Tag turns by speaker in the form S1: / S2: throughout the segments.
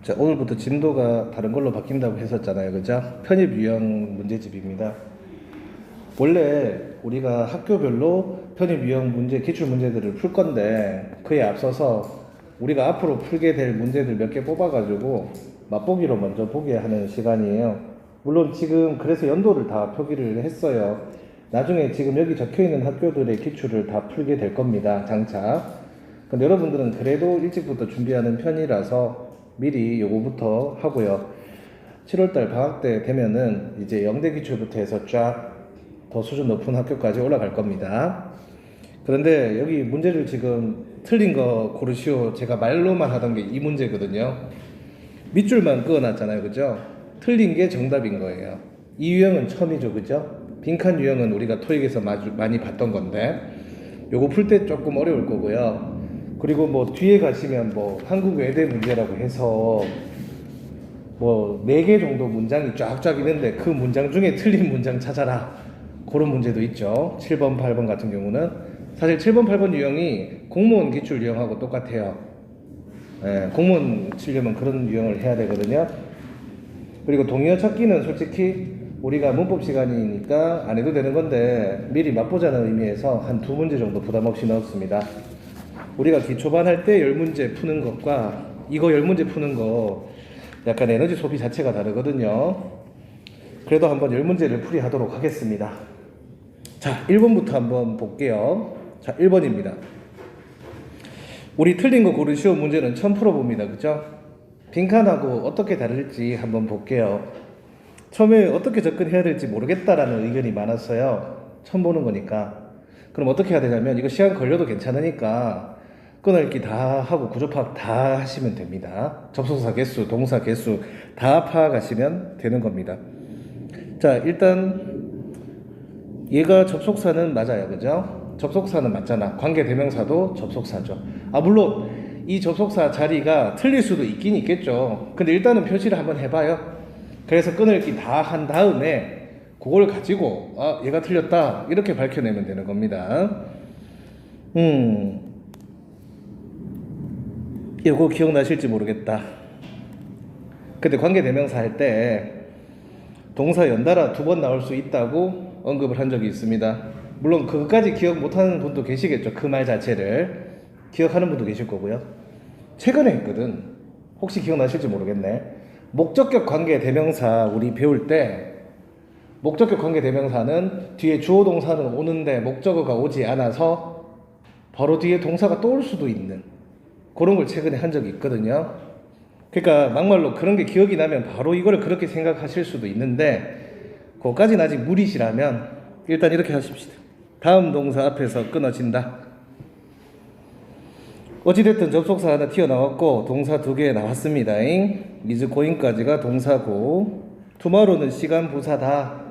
S1: 자, 오늘부터 진도가 다른 걸로 바뀐다고 했었잖아요. 그죠? 편입 유형 문제집입니다. 원래 우리가 학교별로 편입 유형 문제, 기출 문제들을 풀 건데, 그에 앞서서 우리가 앞으로 풀게 될 문제들 몇 개 뽑아가지고 맛보기로 먼저 보게 하는 시간이에요. 물론 지금 그래서 연도를 다 표기를 했어요. 나중에 지금 여기 적혀 있는 학교들의 기출을 다 풀게 될 겁니다. 장차. 근데 여러분들은 그래도 일찍부터 준비하는 편이라서 미리 요거부터 하고요. 7월달 방학 때 되면은 이제 영대 기출부터 해서 쫙 더 수준 높은 학교까지 올라갈 겁니다. 그런데 여기 문제를 지금 틀린 거 고르시오. 제가 말로만 하던 게 이 문제거든요. 밑줄만 그어놨잖아요. 그죠? 틀린 게 정답인 거예요. 이 유형은 처음이죠. 그죠? 빈칸 유형은 우리가 토익에서 많이 봤던 건데 요거 풀 때 조금 어려울 거고요. 그리고 뭐 뒤에 가시면 뭐 한국 외대 문제라고 해서 뭐 4개 정도 문장이 쫙쫙 있는데 그 문장 중에 틀린 문장 찾아라. 그런 문제도 있죠. 7번, 8번 같은 경우는 사실 7번, 8번 유형이 공무원 기출 유형하고 똑같아요. 공무원 치려면 그런 유형을 해야 되거든요. 그리고 동의어 찾기는 솔직히 우리가 문법 시간이니까 안 해도 되는 건데 미리 맛보자는 의미에서 한 2문제 정도 부담 없이 넣었습니다. 우리가 기초반 할 때 10문제 푸는 것과 이거 10문제 푸는 거 약간 에너지 소비 자체가 다르거든요. 그래도 한번 10문제를 풀이하도록 하겠습니다. 자, 1번부터 한번 볼게요. 자, 1번입니다. 우리 틀린 거 고르시오 문제는 처음 풀어봅니다. 그죠? 빈칸하고 어떻게 다를지 한번 볼게요. 처음에 어떻게 접근해야 될지 모르겠다라는 의견이 많았어요. 처음 보는 거니까. 그럼 어떻게 해야 되냐면 이거 시간 걸려도 괜찮으니까 끊어읽기 다 하고 구조파악 다 하시면 됩니다. 접속사 개수, 동사 개수 다 파악하시면 되는 겁니다. 자, 일단 얘가 접속사는 맞아요. 그죠? 접속사는 맞잖아. 관계대명사도 접속사죠. 물론 이 접속사 자리가 틀릴 수도 있긴 있겠죠. 근데 일단은 표시를 한번 해봐요. 그래서 끊어읽기 다 한 다음에 그걸 가지고 얘가 틀렸다 이렇게 밝혀내면 되는 겁니다. 이거 기억나실지 모르겠다. 근데 관계대명사 할 때 동사 연달아 2번 나올 수 있다고 언급을 한 적이 있습니다. 물론 그것까지 기억 못하는 분도 계시겠죠. 그 말 자체를 기억하는 분도 계실 거고요. 최근에 했거든. 혹시 기억나실지 모르겠네. 목적격 관계대명사 우리 배울 때 목적격 관계대명사는 뒤에 주어 동사는 오는데 목적어가 오지 않아서 바로 뒤에 동사가 또 올 수도 있는 그런 걸 최근에 한 적이 있거든요. 그러니까 막말로 그런 게 기억이 나면 바로 이거를 그렇게 생각하실 수도 있는데 그거까지는 아직 무리시라면 일단 이렇게 하십시다. 다음 동사 앞에서 끊어진다. 어찌됐든 접속사 하나 튀어나왔고 동사 2개 나왔습니다. is going까지가 동사고 tomorrow는 시간 부사다.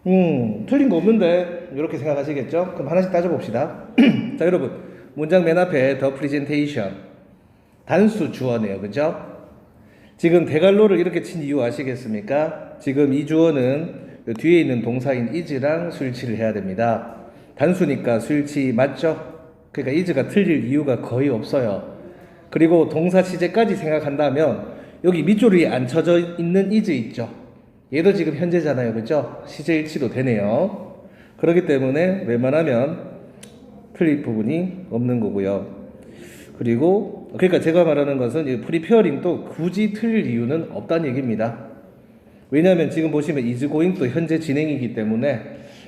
S1: 틀린 거 없는데 이렇게 생각하시겠죠? 그럼 하나씩 따져봅시다. 자, 여러분 문장 맨 앞에 the presentation 단수 주어네요. 그죠? 지금 대괄호를 이렇게 친 이유 아시겠습니까? 지금 이 주어는 뒤에 있는 동사인 is랑 수일치를 해야 됩니다. 단수니까 수일치 맞죠? 그러니까 is가 틀릴 이유가 거의 없어요. 그리고 동사 시제까지 생각한다면 여기 밑줄이 안 쳐져 있는 is 있죠? 얘도 지금 현재잖아요. 그죠? 시제 일치도 되네요. 그렇기 때문에 웬만하면 틀릴 부분이 없는 거고요. 그리고 그러니까 제가 말하는 것은 이 프리페어링도 굳이 틀릴 이유는 없다는 얘기입니다. 왜냐하면 지금 보시면 is going도 현재 진행이기 때문에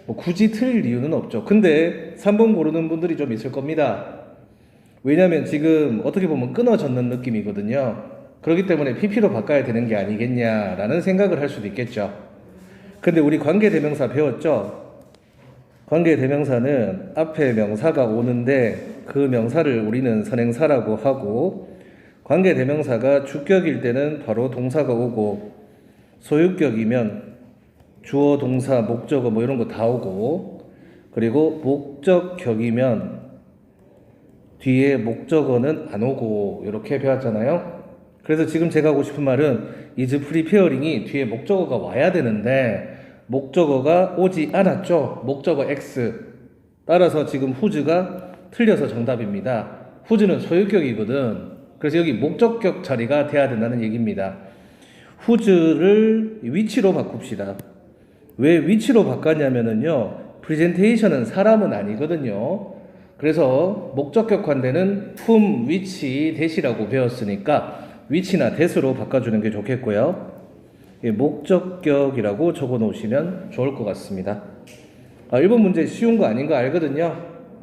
S1: 뭐 굳이 틀릴 이유는 없죠. 근데 3번 고르는 분들이 좀 있을 겁니다. 왜냐하면 지금 어떻게 보면 끊어졌는 느낌이거든요. 그렇기 때문에 PP로 바꿔야 되는 게 아니겠냐라는 생각을 할 수도 있겠죠. 근데 우리 관계대명사 배웠죠? 관계대명사는 앞에 명사가 오는데 그 명사를 우리는 선행사라고 하고 관계대명사가 주격일 때는 바로 동사가 오고 소유격이면 주어, 동사, 목적어 뭐 이런 거 다 오고 그리고 목적격이면 뒤에 목적어는 안 오고 이렇게 배웠잖아요. 그래서 지금 제가 하고 싶은 말은 is preparing이 뒤에 목적어가 와야 되는데 목적어가 오지 않았죠. 목적어 X. 따라서 지금 whose가 틀려서 정답입니다. whose는 소유격이거든. 그래서 여기 목적격 자리가 돼야 된다는 얘기입니다. whose를 위치로 바꿉시다. 왜 위치로 바꿨냐면은요, 프레젠테이션은 사람은 아니거든요. 그래서 목적격 관대는 whom, which, that이라고 배웠으니까 위치나 that으로 바꿔주는 게 좋겠고요. 목적격이라고 적어 놓으시면 좋을 것 같습니다. 1번 문제 쉬운 거 아닌 거 알거든요.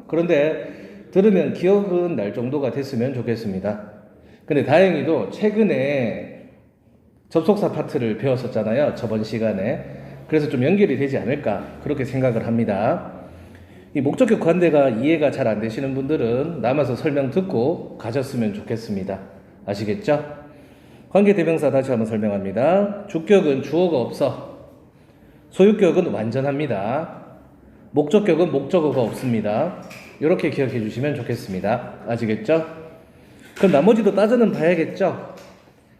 S1: 그런데 들으면 기억은 날 정도가 됐으면 좋겠습니다. 근데 다행히도 최근에 접속사 파트를 배웠었잖아요, 저번 시간에. 그래서 좀 연결이 되지 않을까 그렇게 생각을 합니다. 이 목적격 관대가 이해가 잘 안 되시는 분들은 남아서 설명 듣고 가셨으면 좋겠습니다. 아시겠죠? 관계대명사 다시 한번 설명합니다. 주격은 주어가 없어. 소유격은 완전합니다. 목적격은 목적어가 없습니다. 이렇게 기억해 주시면 좋겠습니다. 아시겠죠? 그럼 나머지도 따져는 봐야겠죠?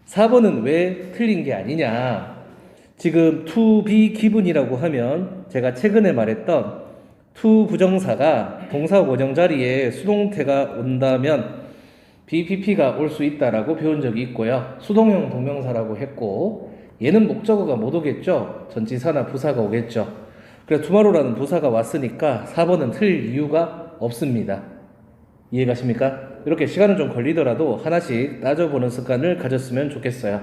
S1: 4번은 왜 틀린 게 아니냐? 지금 to be given이라고 하면 제가 최근에 말했던 to 부정사가 동사 원형 자리에 수동태가 온다면 BPP가 올 수 있다라고 배운 적이 있고요. 수동형 동명사라고 했고, 얘는 목적어가 못 오겠죠? 전치사나 부사가 오겠죠? 그래서 tomorrow라는 부사가 왔으니까 4번은 틀릴 이유가 없습니다. 이해가십니까? 이렇게 시간은 좀 걸리더라도 하나씩 따져보는 습관을 가졌으면 좋겠어요.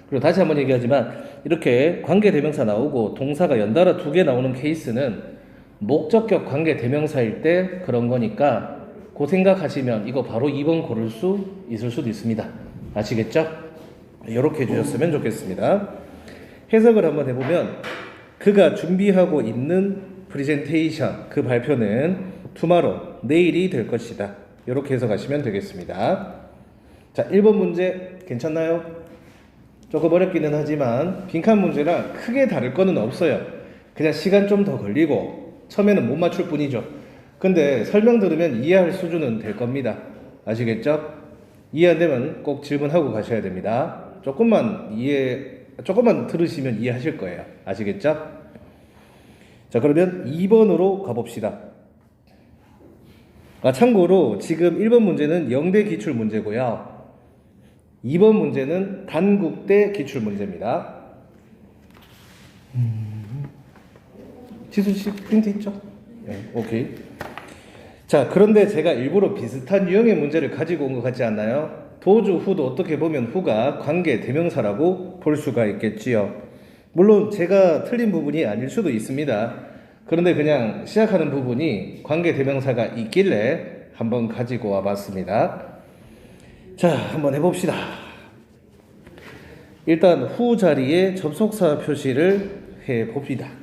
S1: 그리고 다시 한번 얘기하지만 이렇게 관계대명사 나오고 동사가 연달아 2개 나오는 케이스는 목적격 관계대명사일 때 그런 거니까 그 생각하시면 이거 바로 2번 고를 수 있을 수도 있습니다. 아시겠죠? 이렇게 해주셨으면 좋겠습니다. 해석을 한번 해보면 그가 준비하고 있는 프레젠테이션, 그 발표는 tomorrow, 내일이 될 것이다. 이렇게 해석하시면 되겠습니다. 자, 1번 문제 괜찮나요? 조금 어렵기는 하지만 빈칸 문제랑 크게 다를 거는 없어요. 그냥 시간 좀 더 걸리고 처음에는 못 맞출 뿐이죠. 근데 설명 들으면 이해할 수준은 될 겁니다. 아시겠죠? 이해 안 되면 꼭 질문하고 가셔야 됩니다. 조금만 들으시면 이해하실 거예요. 아시겠죠? 자, 그러면 2번으로 가봅시다. 참고로 지금 1번 문제는 영대 기출 문제고요. 2번 문제는 단국대 기출 문제입니다. 지수씨 프린트 있죠? 네, 오케이. 자, 그런데 제가 일부러 비슷한 유형의 문제를 가지고 온 것 같지 않나요? 도주 후도 어떻게 보면 후가 관계 대명사라고 볼 수가 있겠지요. 물론 제가 틀린 부분이 아닐 수도 있습니다. 그런데 그냥 시작하는 부분이 관계 대명사가 있길래 한번 가지고 와봤습니다. 자, 한번 해봅시다. 일단 후 자리에 접속사 표시를 해봅시다.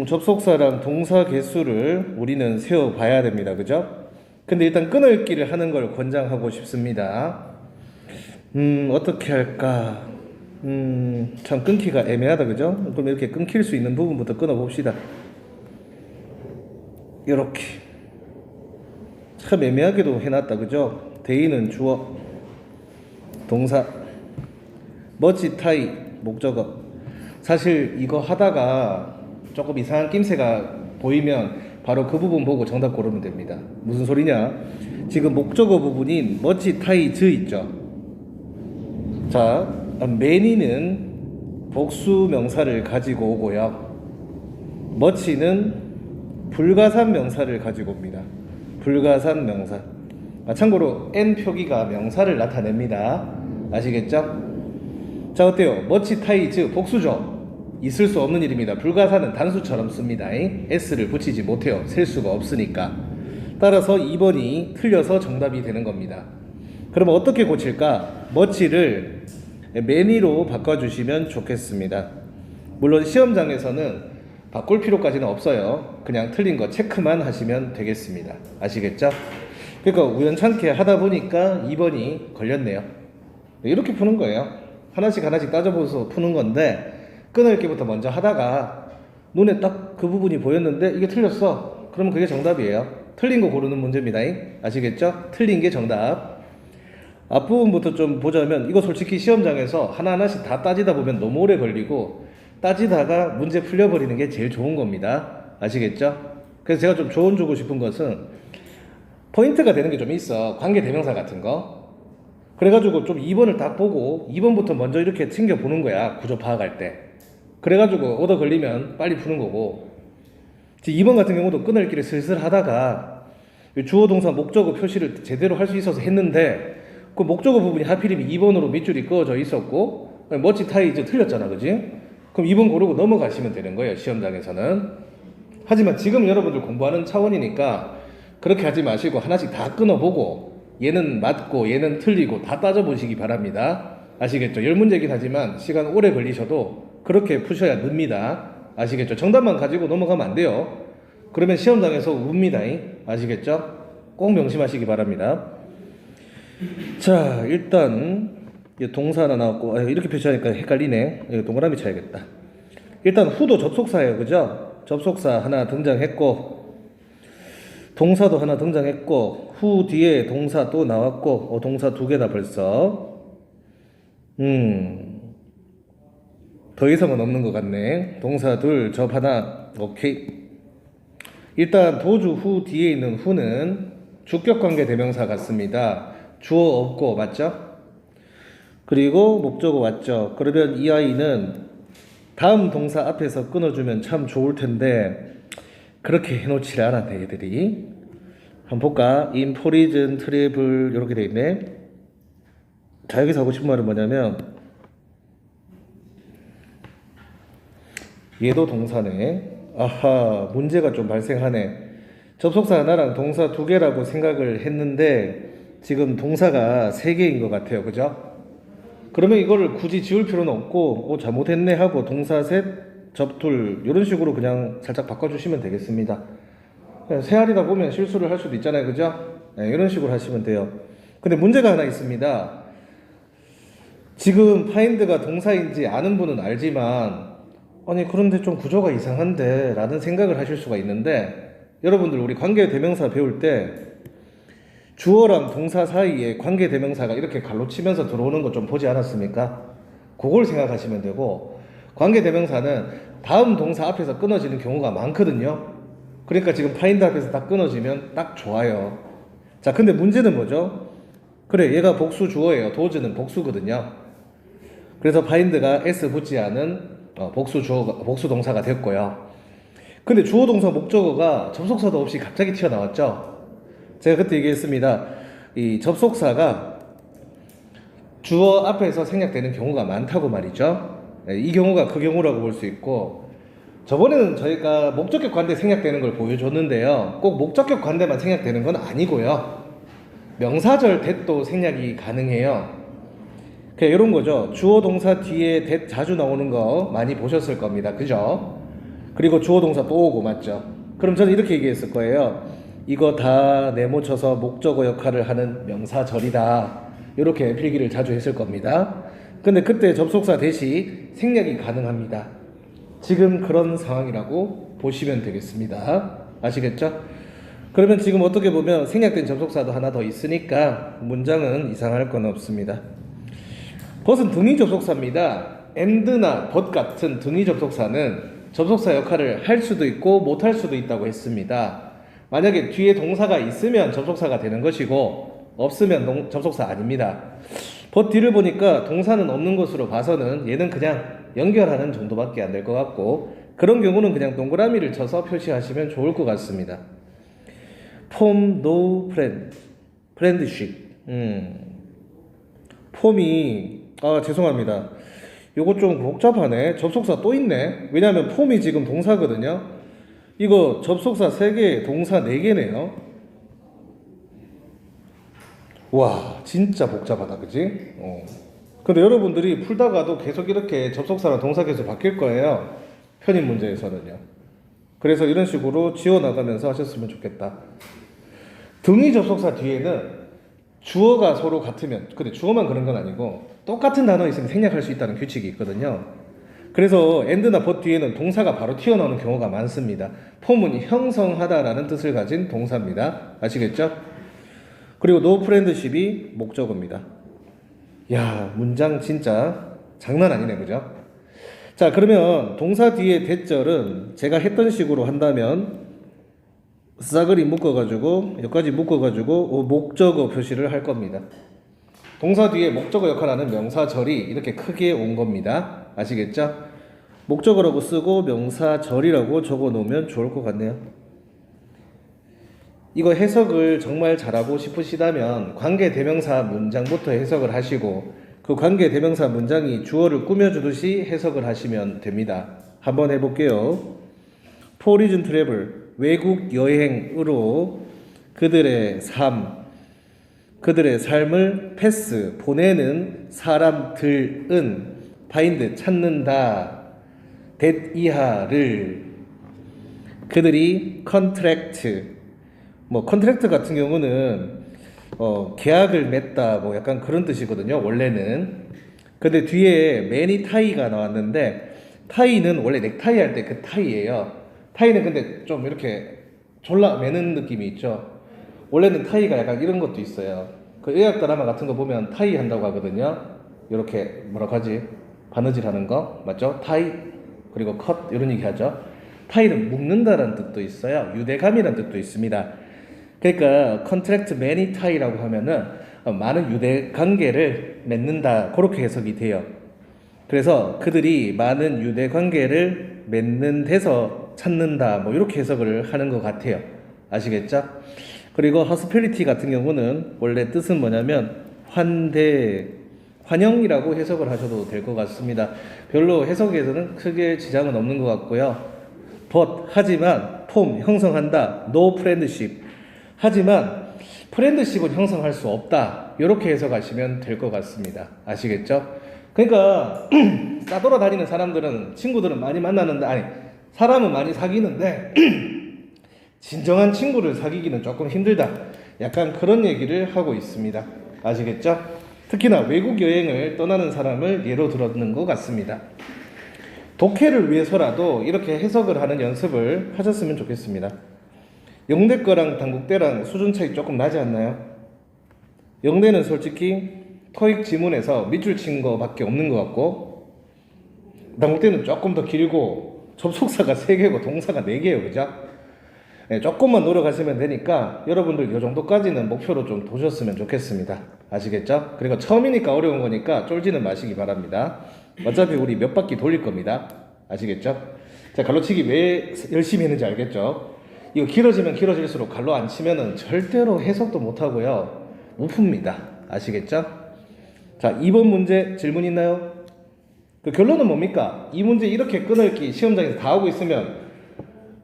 S1: 접속사랑 동사 개수를 우리는 세워봐야 됩니다. 그죠? 근데 일단 끊을기를 하는 걸 권장하고 싶습니다. 어떻게 할까? 참 끊기가 애매하다. 그죠? 그럼 이렇게 끊길 수 있는 부분부터 끊어봅시다. 이렇게. 참 애매하게도 해놨다. 그죠? 대의는 주어, 동사, 멋지 타이, 목적어. 사실 이거 하다가 조금 이상한 낌새가 보이면 바로 그 부분 보고 정답 고르면 됩니다. 무슨 소리냐? 지금 목적어 부분인 멋지 타이 즈 있죠? 자, many는 복수 명사를 가지고 오고요. much는 불가산 명사를 가지고 옵니다. 불가산 명사. 참고로 n 표기가 명사를 나타냅니다. 아시겠죠? 자, 어때요? much 타이 즈 복수죠? 있을 수 없는 일입니다. 불가사는 단수처럼 씁니다. s를 붙이지 못해요. 셀 수가 없으니까. 따라서 2번이 틀려서 정답이 되는 겁니다. 그럼 어떻게 고칠까? much를 many로 바꿔주시면 좋겠습니다. 물론 시험장에서는 바꿀 필요까지는 없어요. 그냥 틀린 거 체크만 하시면 되겠습니다. 아시겠죠? 그러니까 우연찮게 하다 보니까 2번이 걸렸네요. 이렇게 푸는 거예요. 하나씩 따져보면서 푸는 건데 끊을기부터 먼저 하다가 눈에 딱 그 부분이 보였는데 이게 틀렸어. 그러면 그게 정답이에요. 틀린 거 고르는 문제입니다. 아시겠죠? 틀린 게 정답. 앞부분부터 좀 보자면 이거 솔직히 시험장에서 하나하나씩 다 따지다 보면 너무 오래 걸리고 따지다가 문제 풀려버리는 게 제일 좋은 겁니다. 아시겠죠? 그래서 제가 좀 조언 주고 싶은 것은 포인트가 되는 게 좀 있어. 관계 대명사 같은 거. 그래가지고 좀 2번을 딱 보고 2번부터 먼저 이렇게 챙겨보는 거야. 구조 파악할 때. 그래가지고 얻어 걸리면 빨리 푸는 거고. 2번 같은 경우도 끊을길에 슬슬 하다가 주어 동사 목적어 표시를 제대로 할 수 있어서 했는데 그 목적어 부분이 하필이면 2번으로 밑줄이 그어져 있었고 멋지 타이 이제 틀렸잖아, 그지? 그럼 2번 고르고 넘어가시면 되는 거예요, 시험장에서는. 하지만 지금 여러분들 공부하는 차원이니까 그렇게 하지 마시고 하나씩 다 끊어보고 얘는 맞고 얘는 틀리고 다 따져보시기 바랍니다. 아시겠죠? 10문제긴 하지만 시간 오래 걸리셔도 그렇게 푸셔야 늡니다. 아시겠죠? 정답만 가지고 넘어가면 안 돼요. 그러면 시험장에서 웁니다. 아시겠죠? 꼭 명심하시기 바랍니다. 자, 일단 동사 하나 나왔고 이렇게 표시하니까 헷갈리네. 동그라미 쳐야겠다. 일단 후도 접속사예요, 그죠? 접속사 하나 등장했고 동사도 하나 등장했고 후 뒤에 동사 또 나왔고 동사 2개다 벌써. 더 이상은 없는 것 같네. 동사 둘, 접 하나. 오케이. 일단 도주 후 뒤에 있는 후는 주격관계 대명사 같습니다. 주어 없고 맞죠? 그리고 목적어 왔죠. 그러면 이 아이는 다음 동사 앞에서 끊어주면 참 좋을 텐데 그렇게 해놓지 않았네, 얘들이. 한번 볼까? In prison, travel 이렇게 돼 있네. 자, 여기서 하고 싶은 말은 뭐냐면 얘도 동사네. 아하, 문제가 좀 발생하네. 접속사 하나랑 동사 2개라고 생각을 했는데 지금 동사가 3개인 것 같아요, 그죠? 그러면 이거를 굳이 지울 필요는 없고 잘못했네 하고 동사 셋, 접 둘 이런 식으로 그냥 살짝 바꿔주시면 되겠습니다. 세알이다 보면 실수를 할 수도 있잖아요, 그죠? 네, 이런 식으로 하시면 돼요. 근데 문제가 하나 있습니다. 지금 파인드가 동사인지 아는 분은 알지만 아니 그런데 좀 구조가 이상한데 라는 생각을 하실 수가 있는데 여러분들 우리 관계 대명사 배울 때 주어랑 동사 사이에 관계 대명사가 이렇게 갈로치면서 들어오는 거 좀 보지 않았습니까? 그걸 생각하시면 되고 관계 대명사는 다음 동사 앞에서 끊어지는 경우가 많거든요. 그러니까 지금 파인드 앞에서 딱 끊어지면 딱 좋아요. 자, 근데 문제는 뭐죠? 그래, 얘가 복수 주어예요. 도즈는 복수거든요. 그래서 파인드가 S 붙지 않은 복수 동사가 됐고요. 근데 주어 동사 목적어가 접속사도 없이 갑자기 튀어나왔죠. 제가 그때 얘기했습니다. 이 접속사가 주어 앞에서 생략되는 경우가 많다고 말이죠. 이 경우가 그 경우라고 볼 수 있고 저번에는 저희가 목적격 관대 생략되는 걸 보여줬는데요. 꼭 목적격 관대만 생략되는 건 아니고요. 명사절 that도 생략이 가능해요. 그냥 이런 거죠. 주어 동사 뒤에 that 자주 나오는 거 많이 보셨을 겁니다. 그죠? 그리고 주어 동사 또 오고 맞죠? 그럼 저는 이렇게 얘기했을 거예요. 이거 다 네모쳐서 목적어 역할을 하는 명사절이다. 이렇게 필기를 자주 했을 겁니다. 근데 그때 접속사 대시 생략이 가능합니다. 지금 그런 상황이라고 보시면 되겠습니다. 아시겠죠? 그러면 지금 어떻게 보면 생략된 접속사도 하나 더 있으니까 문장은 이상할 건 없습니다. 벗은 등위 접속사입니다. and나 but 같은 등위 접속사는 접속사 역할을 할 수도 있고 못할 수도 있다고 했습니다. 만약에 뒤에 동사가 있으면 접속사가 되는 것이고 없으면 접속사 아닙니다. but 뒤를 보니까 동사는 없는 것으로 봐서는 얘는 그냥 연결하는 정도밖에 안 될 것 같고 그런 경우는 그냥 동그라미를 쳐서 표시하시면 좋을 것 같습니다. form no friendship. 폼이 죄송합니다. 요거 좀 복잡하네. 접속사 또 있네. 왜냐하면 폼이 지금 동사거든요. 이거 접속사 3개, 동사 4개네요. 와, 진짜 복잡하다, 그지? 근데 여러분들이 풀다가도 계속 이렇게 접속사랑 동사 계속 바뀔 거예요. 편입 문제에서는요. 그래서 이런 식으로 지워나가면서 하셨으면 좋겠다. 등위 접속사 뒤에는 주어가 서로 같으면, 근데 주어만 그런 건 아니고 똑같은 단어 있으면 생략할 수 있다는 규칙이 있거든요. 그래서 and나 but 뒤에는 동사가 바로 튀어나오는 경우가 많습니다. 폼은 형성하다라는 뜻을 가진 동사입니다. 아시겠죠? 그리고 no friendship이 목적어입니다. 야, 문장 진짜 장난 아니네, 그죠? 자, 그러면 동사 뒤에 대절은 제가 했던 식으로 한다면 싸그리 묶어가지고 여기까지 묶어가지고 목적어 표시를 할 겁니다. 동사 뒤에 목적어 역할하는 명사절이 이렇게 크게 온 겁니다. 아시겠죠? 목적어라고 쓰고 명사절이라고 적어 놓으면 좋을 것 같네요. 이거 해석을 정말 잘하고 싶으시다면 관계대명사 문장부터 해석을 하시고 그 관계대명사 문장이 주어를 꾸며주듯이 해석을 하시면 됩니다. 한번 해볼게요. Foreign travel, 외국 여행으로 그들의 삶을 패스, 보내는 사람들은 find, 찾는다, that 이하를 그들이 contract, 컨트랙트 같은 경우는 계약을 맺다 약간 그런 뜻이거든요. 원래는. 근데 뒤에 many tie가 나왔는데 타이는 원래 넥타이 할 때 그 타이예요. 타이는 근데 좀 이렇게 졸라 매는 느낌이 있죠. 원래는 타이가 약간 이런 것도 있어요. 그 의학 드라마 같은 거 보면 타이 한다고 하거든요. 이렇게 뭐라고 하지? 바느질 하는 거 맞죠? 타이 그리고 컷 이런 얘기 하죠. 타이는 묶는다라는 뜻도 있어요. 유대감이라는 뜻도 있습니다. 그러니까 컨트랙트 매니 타이라고 하면은 많은 유대 관계를 맺는다 그렇게 해석이 돼요. 그래서 그들이 많은 유대 관계를 맺는 데서 찾는다 이렇게 해석을 하는 것 같아요. 아시겠죠? 그리고 hospitality 같은 경우는 원래 뜻은 뭐냐면 환영이라고 해석을 하셔도 될 것 같습니다. 별로 해석에서는 크게 지장은 없는 것 같고요. 하지만 form 형성한다, no friendship 하지만 프렌드십은 형성할 수 없다 이렇게 해석하시면 될 것 같습니다. 아시겠죠? 그러니까 싸돌아다니는 사람들은 친구들은 많이 만나는데 사람은 많이 사귀는데 진정한 친구를 사귀기는 조금 힘들다 약간 그런 얘기를 하고 있습니다. 아시겠죠? 특히나 외국 여행을 떠나는 사람을 예로 들었는 것 같습니다. 독해를 위해서라도 이렇게 해석을 하는 연습을 하셨으면 좋겠습니다. 영대 거랑 단국대랑 수준 차이 조금 나지 않나요? 영대는 솔직히 토익 지문에서 밑줄 친 거밖에 없는 것 같고 단국대는 조금 더 길고 접속사가 3개고 동사가 4개예요. 그죠? 네, 조금만 노력하시면 되니까 여러분들 이 정도까지는 목표로 좀 두셨으면 좋겠습니다. 아시겠죠? 그리고 처음이니까 어려운 거니까 쫄지는 마시기 바랍니다. 어차피 우리 몇 바퀴 돌릴 겁니다. 아시겠죠? 자, 갈로치기 왜 열심히 했는지 알겠죠? 이거 길어지면 길어질수록 갈로 안 치면은 절대로 해석도 못 하고요. 못 풉니다. 아시겠죠? 자, 2번 문제 질문 있나요? 그 결론은 뭡니까? 이 문제 이렇게 끊을기 시험장에서 다 하고 있으면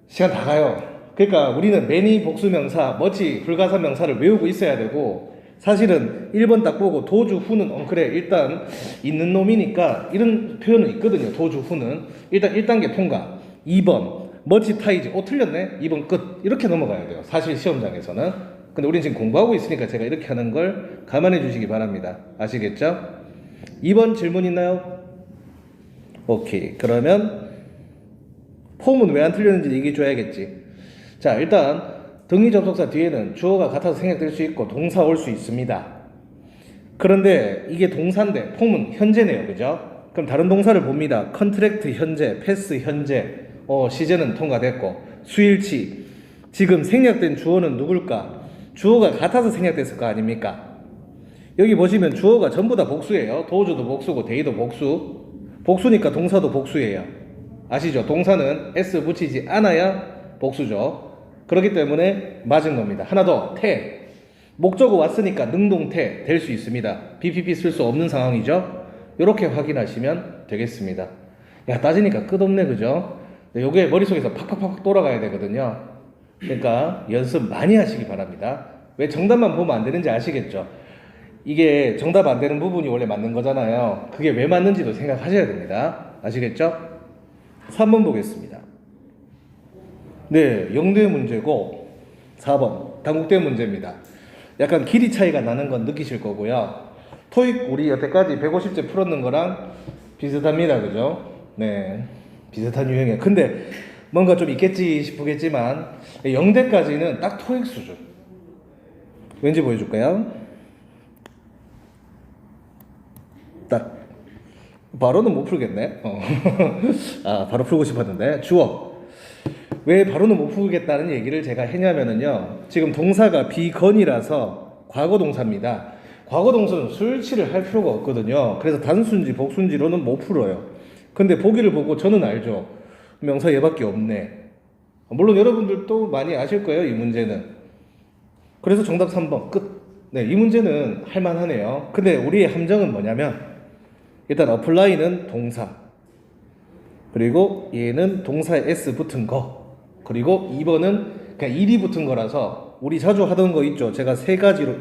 S1: 시간 다 가요. 그러니까 우리는 many 복수명사, much 불가사명사를 외우고 있어야 되고 사실은 1번 딱 보고 도주 후는 그래 일단 있는 놈이니까 이런 표현은 있거든요. 도주 후는 일단 1단계 통과. 2번 머치 타이즈 틀렸네 2번 끝 이렇게 넘어가야 돼요. 사실 시험장에서는. 근데 우린 지금 공부하고 있으니까 제가 이렇게 하는 걸 감안해 주시기 바랍니다. 아시겠죠? 2번 질문 있나요? 오케이. 그러면 폼은 왜 안 틀렸는지 얘기해 줘야겠지. 자, 일단 등위 접속사 뒤에는 주어가 같아서 생략될 수 있고 동사 올 수 있습니다. 그런데 이게 동사인데 폼은 현재네요. 그죠? 그럼 다른 동사를 봅니다. 컨트랙트 현재, 패스 현재, 시제는 통과됐고 수일치 지금 생략된 주어는 누굴까? 주어가 같아서 생략됐을 거 아닙니까? 여기 보시면 주어가 전부 다 복수예요. 도주도 복수고 데이도 복수. 복수니까 동사도 복수예요. 아시죠? 동사는 s 붙이지 않아야 복수죠. 그렇기 때문에 맞은 겁니다. 하나 더, 태. 목적어 왔으니까 능동태 될 수 있습니다. BPP 쓸 수 없는 상황이죠. 이렇게 확인하시면 되겠습니다. 야, 따지니까 끝없네, 그죠? 요게 머릿속에서 팍팍팍 돌아가야 되거든요. 그러니까 연습 많이 하시기 바랍니다. 왜 정답만 보면 안 되는지 아시겠죠? 이게 정답 안 되는 부분이 원래 맞는 거잖아요. 그게 왜 맞는지도 생각하셔야 됩니다. 아시겠죠? 3번 보겠습니다. 네, 영대 문제고 4번 단국대 문제입니다. 약간 길이 차이가 나는 건 느끼실 거고요. 토익 우리 여태까지 150제 풀었는 거랑 비슷합니다. 그죠? 네, 비슷한 유형이에요. 근데 뭔가 좀 있겠지 싶겠지만 영대까지는 딱 토익 수준. 왠지 보여줄까요? 딱 바로는 못 풀겠네. 바로 풀고 싶었는데 주어 왜 바로는 못 풀겠다는 얘기를 제가 했냐면은요, 지금 동사가 비건이라서 과거 동사입니다. 과거 동사는 수일치를 할 필요가 없거든요. 그래서 단순지 복순지로는 못 풀어요. 근데 보기를 보고 저는 알죠. 명사 얘밖에 없네. 물론 여러분들도 많이 아실 거예요, 이 문제는. 그래서 정답 3번 끝. 네, 이 문제는 할만하네요. 근데 우리의 함정은 뭐냐면, 일단 apply는 동사, 그리고 얘는 동사에 s 붙은 거, 그리고 2번은 그냥 일이 붙은 거라서 우리 자주 하던 거 있죠. 제가 세 가지로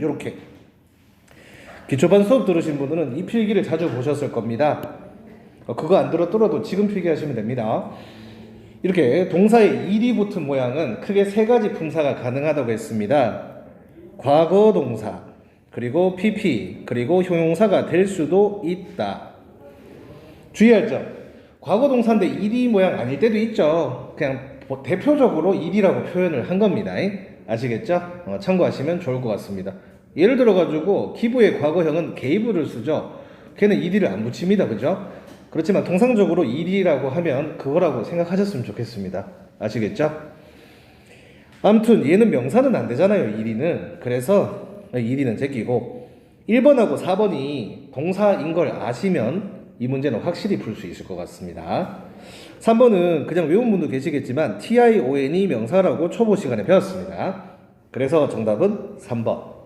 S1: 이렇게 기초반 수업 들으신 분들은 이 필기를 자주 보셨을 겁니다. 그거 안 들었더라도 지금 필기하시면 됩니다. 이렇게 동사에 일이 붙은 모양은 크게 세 가지 품사가 가능하다고 했습니다. 과거 동사, 그리고 PP, 그리고 형용사가 될 수도 있다. 주의할 점, 과거 동사인데 일이 모양 아닐 때도 있죠. 그냥 대표적으로 일이라고 표현을 한 겁니다. 아시겠죠? 참고하시면 좋을 것 같습니다. 예를 들어가지고 기부의 과거형은 gave를 쓰죠. 걔는 일이를 안 붙입니다. 그죠? 그렇지만 통상적으로 일이라고 하면 그거라고 생각하셨으면 좋겠습니다. 아시겠죠? 아무튼 얘는 명사는 안 되잖아요. 일이는. 그래서 일이는 제끼고 1번하고 4번이 동사인 걸 아시면 이 문제는 확실히 풀 수 있을 것 같습니다. 3번은 그냥 외운 분도 계시겠지만 TION이 명사라고 초보 시간에 배웠습니다. 그래서 정답은 3번.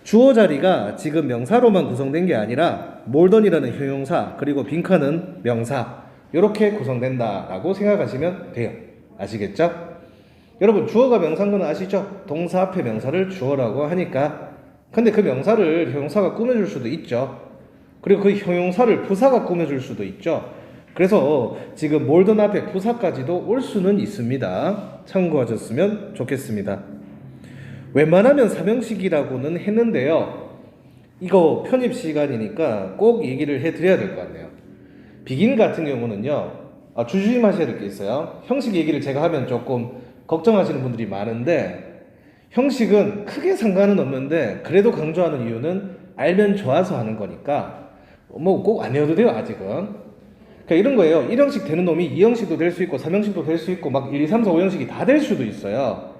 S1: 주어 자리가 지금 명사로만 구성된 게 아니라 몰던이라는 형용사, 그리고 빈칸은 명사, 이렇게 구성된다라고 생각하시면 돼요. 아시겠죠? 여러분, 주어가 명사인 건 아시죠? 동사 앞에 명사를 주어라고 하니까. 근데 그 명사를 형용사가 꾸며줄 수도 있죠. 그리고 그 형용사를 부사가 꾸며줄 수도 있죠. 그래서 지금 몰던 앞에 부사까지도 올 수는 있습니다. 참고하셨으면 좋겠습니다. 웬만하면 삼형식이라고는 했는데요. 이거 편입 시간이니까 꼭 얘기를 해드려야 될 것 같네요. 비긴 같은 경우는요, 주의하셔야 될 게 있어요. 형식 얘기를 제가 하면 조금 걱정하시는 분들이 많은데, 형식은 크게 상관은 없는데 그래도 강조하는 이유는 알면 좋아서 하는 거니까 뭐 꼭 안 해도 돼요. 아직은. 그러니까 이런 거예요. 1형식 되는 놈이 2형식도 될 수 있고 3형식도 될 수 있고 막 1, 2, 3, 4, 5형식이 다 될 수도 있어요.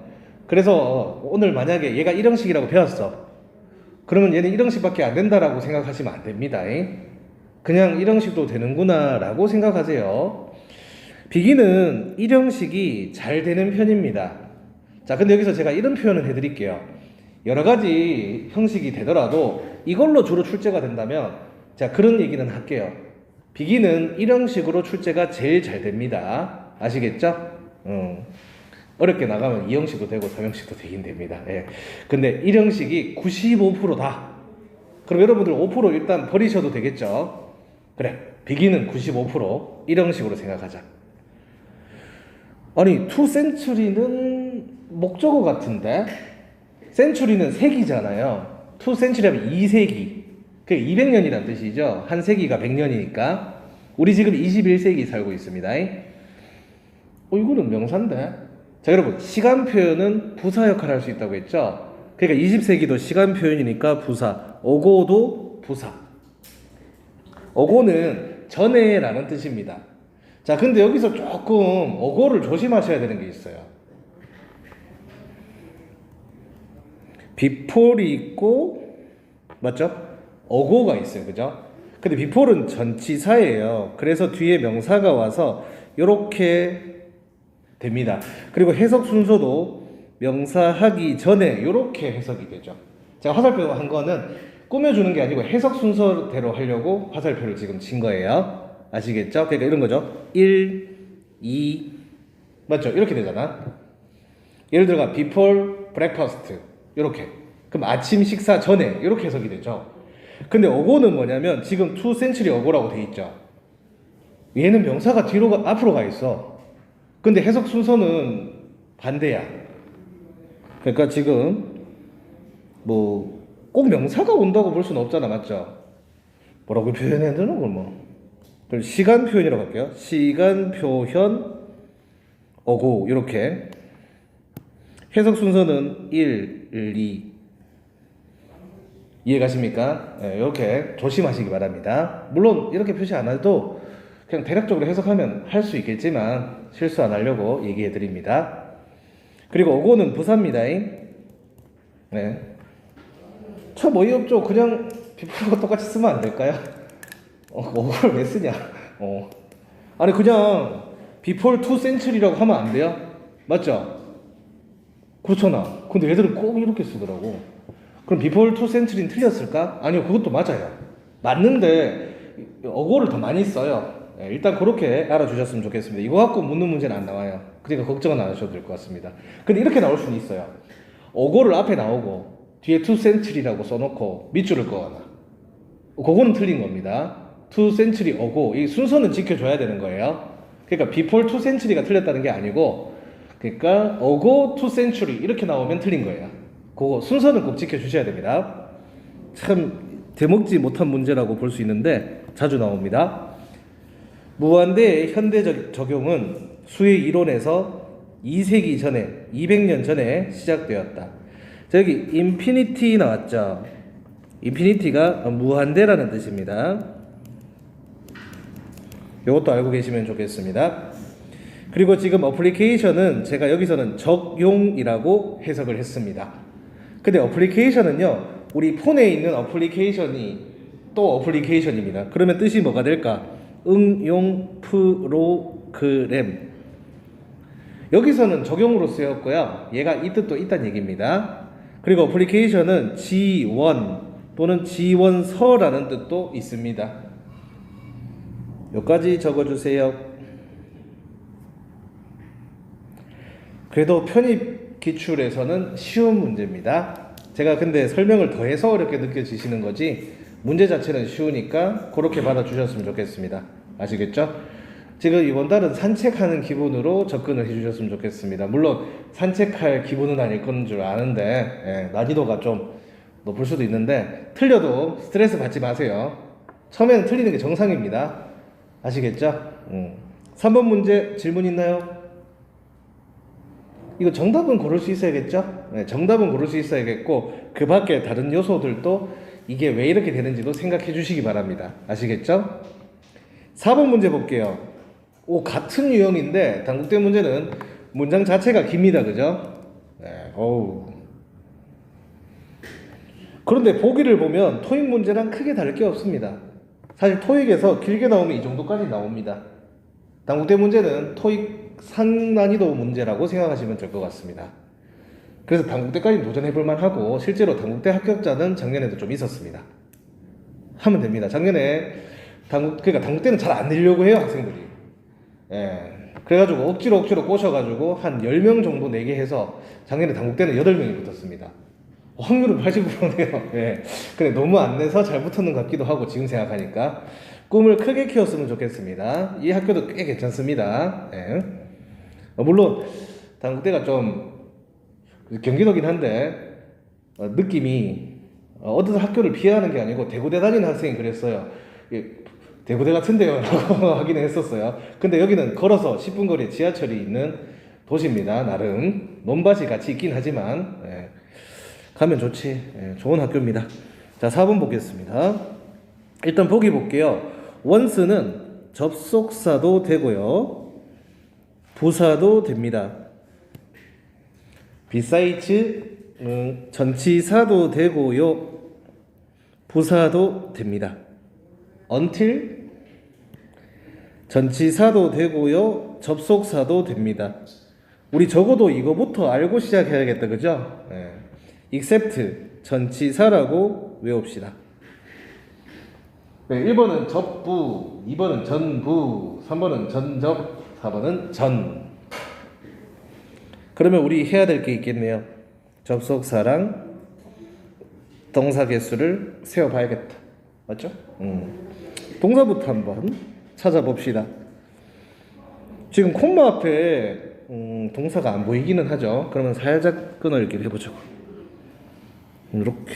S1: 그래서 오늘 만약에 얘가 1형식이라고 배웠어. 그러면 얘는 1형식밖에 안 된다라고 생각하시면 안 됩니다. 그냥 1형식도 되는구나 라고 생각하세요. 비기는 1형식이 잘 되는 편입니다. 자, 근데 여기서 제가 이런 표현을 해드릴게요. 여러 가지 형식이 되더라도 이걸로 주로 출제가 된다면, 자, 그런 얘기는 할게요. 비기는 1형식으로 출제가 제일 잘 됩니다. 아시겠죠? 어렵게 나가면 2형식도 되고 3형식도 되긴 됩니다. 예. 근데 1형식이 95%다. 그럼 여러분들 5% 일단 버리셔도 되겠죠? 그래, 비기는 95%, 1형식으로 생각하자. 아니, 투 센츄리는 목적어 같은데? 센츄리는 세기잖아요. 투 센츄리 하면 2세기. 그게 200년이란 뜻이죠. 한 세기가 100년이니까. 우리 지금 21세기 살고 있습니다. 이거는 명사인데? 자, 여러분, 시간 표현은 부사 역할을 할 수 있다고 했죠? 그러니까 20세기도 시간 표현이니까 부사. 어고도 부사. 어고는 전에라는 뜻입니다. 자, 근데 여기서 조금 어고를 조심하셔야 되는 게 있어요. before이 있고, 맞죠? 어고가 있어요. 그죠? 근데 before는 전치사예요. 그래서 뒤에 명사가 와서 이렇게 됩니다. 그리고 해석 순서도 명사 하기 전에 이렇게 해석이 되죠. 제가 화살표 한 거는 꾸며주는 게 아니고 해석 순서대로 하려고 화살표를 지금 친 거예요. 아시겠죠? 그러니까 이런 거죠. 1, 2, 맞죠? 이렇게 되잖아. 예를 들어가 before breakfast 이렇게. 그럼 아침 식사 전에 이렇게 해석이 되죠. 근데 어고는 뭐냐면 지금 to century 어고라고 돼 있죠. 얘는 명사가 앞으로 가 있어. 근데 해석 순서는 반대야. 그러니까 지금 뭐 꼭 명사가 온다고 볼 수는 없잖아. 맞죠? 뭐라고 표현해야 되는 걸 뭐. 그럼 시간 표현이라고 할게요. 시간 표현 어고 이렇게. 해석 순서는 1, 2. 이해가십니까? 네, 이렇게 조심하시기 바랍니다. 물론 이렇게 표시 안 해도 그냥 대략적으로 해석하면 할 수 있겠지만 실수 안 하려고 얘기해 드립니다. 그리고 어고는 부사입니다. 네. 참 어이없죠. 그냥 비플과 똑같이 쓰면 안 될까요? 어고를 왜 쓰냐? 아니 그냥 before 2 century라고 하면 안 돼요? 맞죠? 그렇잖아. 근데 얘들은 꼭 이렇게 쓰더라고. 그럼 before 2 century는 틀렸을까? 아니요, 그것도 맞아요. 맞는데 어고를 더 많이 써요. 네, 일단 그렇게 알아주셨으면 좋겠습니다. 이거 갖고 묻는 문제는 안 나와요. 그러니까 걱정은 안 하셔도 될 것 같습니다. 근데 이렇게 나올 수는 있어요. 어고를 앞에 나오고 뒤에 2 century라고 써놓고 밑줄을 그거나. 그거는 틀린 겁니다. 2 century 어고, 이 순서는 지켜줘야 되는 거예요. 그러니까 before 2 century가 틀렸다는 게 아니고, 그러니까 어고 2 century 이렇게 나오면 틀린 거예요. 그거 순서는 꼭 지켜주셔야 됩니다. 참 대먹지 못한 문제라고 볼 수 있는데 자주 나옵니다. 무한대의 현대 적용은 수의 이론에서 2세기 전에, 200년 전에 시작되었다. 저기 인피니티 나왔죠. 인피니티가 무한대라는 뜻입니다. 이것도 알고 계시면 좋겠습니다. 그리고 지금 어플리케이션은 제가 여기서는 적용이라고 해석을 했습니다. 근데 어플리케이션은요, 우리 폰에 있는 어플리케이션이 또 어플리케이션입니다. 그러면 뜻이 뭐가 될까? 응용 프로그램. 여기서는 적용으로 쓰였고요. 얘가 이 뜻도 있다는 얘기입니다. 그리고 어플리케이션은 지원 또는 지원서라는 뜻도 있습니다. 여기까지 적어주세요. 그래도 편입 기출에서는 쉬운 문제입니다. 제가 근데 설명을 더해서 어렵게 느껴지시는 거지 문제 자체는 쉬우니까 그렇게 받아주셨으면 좋겠습니다. 아시겠죠? 지금 이번 달은 산책하는 기분으로 접근을 해주셨으면 좋겠습니다. 물론 산책할 기분은 아닐 건 줄 아는데 난이도가 좀 높을 수도 있는데 틀려도 스트레스 받지 마세요. 처음에는 틀리는 게 정상입니다. 아시겠죠? 3번 문제 질문 있나요? 이거 정답은 고를 수 있어야겠죠? 네, 정답은 고를 수 있어야겠고 그 밖에 다른 요소들도 이게 왜 이렇게 되는지도 생각해 주시기 바랍니다. 아시겠죠? 4번 문제 볼게요. 같은 유형인데 단국대 문제는 문장 자체가 깁니다. 그죠? 네, 그런데 보기를 보면 토익 문제랑 크게 다를 게 없습니다. 사실 토익에서 길게 나오면 이 정도까지 나옵니다. 단국대 문제는 토익 상난이도 문제라고 생각하시면 될 것 같습니다. 그래서 단국대까지 도전해볼 만하고 실제로 단국대 합격자는 작년에도 좀 있었습니다. 하면 됩니다. 작년에 그러니까 단국대는 잘 안 내려고 해요, 학생들이. 그래가지고 억지로 꼬셔가지고 한 10명 정도 내게 해서 작년에 단국대는 8명이 붙었습니다. 확률은 80%네요. 근데 너무 안 내서 잘 붙었는 것 같기도 하고 지금 생각하니까 꿈을 크게 키웠으면 좋겠습니다. 이 학교도 꽤 괜찮습니다. 물론 단국대가 좀 경기도긴 한데 느낌이 어떤 학교를 피하는 게 아니고 대구대 다니는 학생이 그랬어요. 대구대 같은데요 라고 하긴 했었어요. 근데 여기는 걸어서 10분 거리에 지하철이 있는 도시입니다. 나름 논밭이 같이 있긴 하지만 가면 좋지. 좋은 학교입니다. 자, 4번 보겠습니다. 일단 보기 볼게요. once는 접속사도 되고요, 부사도 됩니다. besides 전치사도 되고요, 부사도 됩니다. until 전치사도 되고요, 접속사도 됩니다. 우리 적어도 이거부터 알고 시작해야겠다. 그죠? except 전치사라고 외웁시다. 1번은 접부, 2번은 전부, 3번은 전접, 4번은 전. 그러면 우리 해야 될 게 있겠네요. 접속사랑 동사 개수를 세어봐야겠다. 맞죠? 동사부터 한번 찾아봅시다. 지금 콤마 앞에 동사가 안 보이기는 하죠. 그러면 살짝 끊어읽기를 해보죠. 이렇게.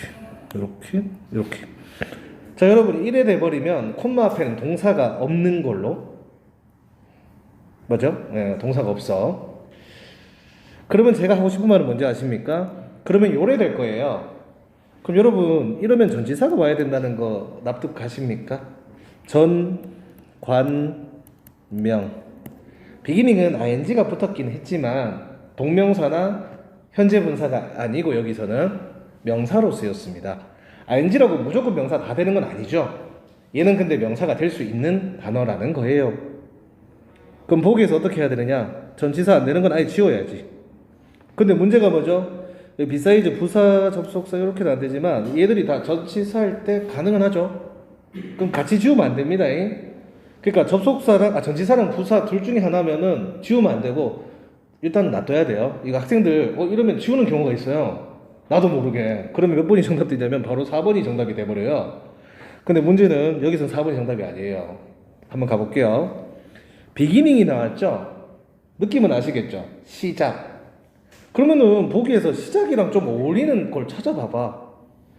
S1: 자, 여러분, 이래 돼버리면 콤마 앞에는 동사가 없는 걸로. 맞죠? 동사가 없어. 그러면 제가 하고 싶은 말은 뭔지 아십니까? 그러면 요래 될 거예요. 그럼 여러분, 이러면 전치사가 와야 된다는 거 납득하십니까? 전, 관, 명. 비기닝은 ing가 붙었긴 했지만 동명사나 현재 분사가 아니고 여기서는 명사로 쓰였습니다. ing라고 무조건 명사 다 되는 건 아니죠. 얘는 근데 명사가 될 수 있는 단어라는 거예요. 그럼 보기에서 어떻게 해야 되느냐? 전치사 안 되는 건 아예 지워야지. 근데 문제가 뭐죠? 비사이즈 부사 접속사 이렇게는 안 되지만 얘들이 다 전치사일 때 가능은 하죠. 그럼 같이 지우면 안 됩니다. 그러니까 접속사랑 전치사랑 부사 둘 중에 하나면은 지우면 안 되고 일단 놔둬야 돼요. 이거 학생들 이러면 지우는 경우가 있어요. 나도 모르게. 그러면 몇 번이 정답되냐면 바로 4번이 정답이 돼버려요. 근데 문제는 여기서는 4번이 정답이 아니에요. 한번 가볼게요. 비기닝이 나왔죠? 느낌은 아시겠죠? 시작. 그러면은 보기에서 시작이랑 좀 어울리는 걸 찾아봐봐.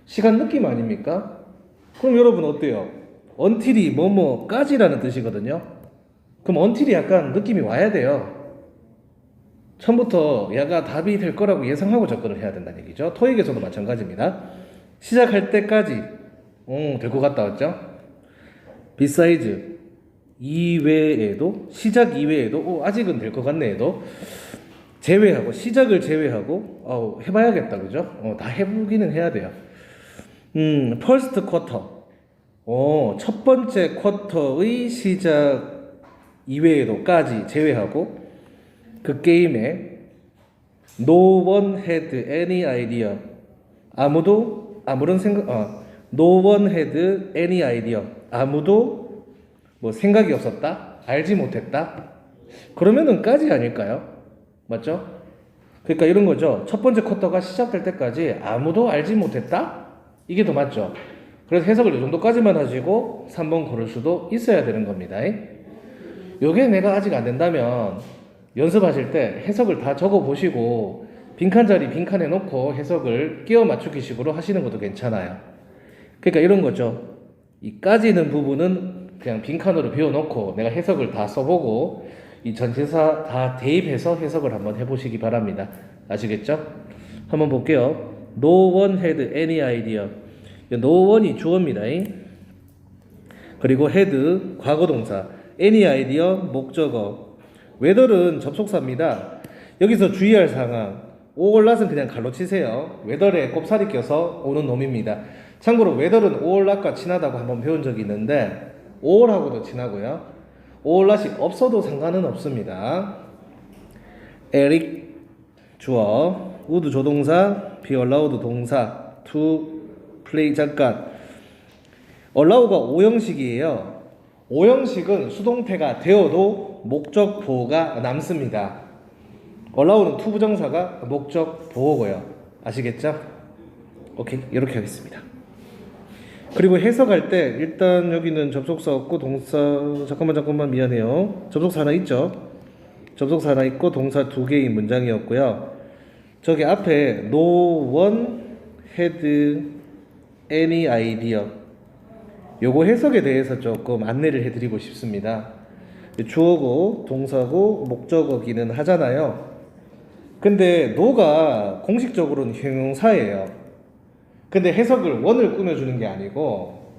S1: 시간 느낌 아닙니까? 그럼 여러분 어때요? until이 뭐뭐까지라는 뜻이거든요. 그럼 until이 약간 느낌이 와야 돼요. 처음부터 얘가 답이 될 거라고 예상하고 접근을 해야 된다는 얘기죠. 토익에서도 마찬가지입니다. 시작할 때까지 될 것 같다 맞죠? besides 이외에도 시작 이외에도 아직은 될 것 같네 해도 제외하고 시작을 제외하고 해봐야겠다 그죠? 다 해보기는 해야 돼요. first quarter 첫 번째 쿼터의 시작 이외에도까지 제외하고 그 게임에 no one had any idea 아무도 아무런 생각 no one had any idea 아무도 뭐 생각이 없었다 알지 못했다 그러면은 까지 아닐까요? 맞죠? 그러니까 이런 거죠. 첫 번째 쿼터가 시작될 때까지 아무도 알지 못했다 이게 더 맞죠. 그래서 해석을 이 정도까지만 하시고 3번 고를 수도 있어야 되는 겁니다. 요게 내가 아직 안 된다면 연습하실 때 해석을 다 적어 보시고 빈칸 자리 빈칸에 놓고 해석을 끼워 맞추기 식으로 하시는 것도 괜찮아요. 그러니까 이런 거죠. 이 까지는 부분은 그냥 빈칸으로 비워놓고 내가 해석을 다 써보고 이 전치사 다 대입해서 해석을 한번 해보시기 바랍니다. 아시겠죠? 한번 볼게요. No one had any idea. No one이 주어입니다. 그리고 had 과거동사, any idea 목적어. whether는 접속사입니다. 여기서 주의할 상황. all not은 그냥 갈로 치세요. whether에 꼽살이 껴서 오는 놈입니다. 참고로 whether는 all not과 친하다고 한번 배운 적이 있는데 all하고도 친하고요. all not이 없어도 상관은 없습니다. 에릭 주어, would 조동사, be allowed 동사, to play 잠깐. allow가 5형식이에요. 5형식은 수동태가 되어도 목적 보호가 남습니다. allow는 to 부정사가 목적 보호고요. 아시겠죠? 오케이, 이렇게 하겠습니다. 그리고 해석할 때 일단 여기는 접속사 없고 동사 잠깐만 미안해요. 접속사 하나 있죠? 접속사 하나 있고 동사 2개인 문장이었고요. 저기 앞에 no one had any idea 요거 해석에 대해서 조금 안내를 해드리고 싶습니다. 주어고 동사고 목적어기는 하잖아요. 근데 no가 공식적으로는 형용사예요. 근데 해석을 원을 꾸며주는 게 아니고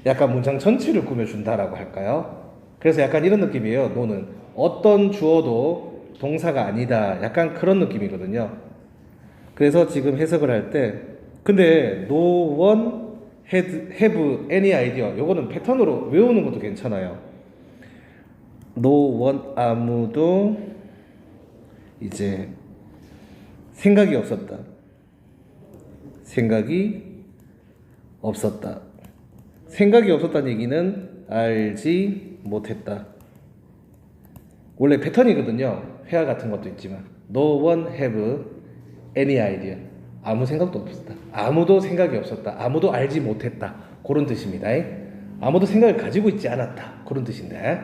S1: 약간 문장 전체를 꾸며준다라고 할까요? 그래서 약간 이런 느낌이에요. no는 어떤 주어도 동사가 아니다. 약간 그런 느낌이거든요. 그래서 지금 해석을 할 때 근데 no one have any idea 요거는 패턴으로 외우는 것도 괜찮아요. no one 아무도 이제 생각이 없었다. 생각이 없었다. 생각이 없었다는 얘기는 알지 못했다. 원래 패턴이거든요. 회화 같은 것도 있지만 no one have any idea 아무 생각도 없었다. 아무도 생각이 없었다. 아무도 알지 못했다. 그런 뜻입니다. 아무도 생각을 가지고 있지 않았다. 그런 뜻인데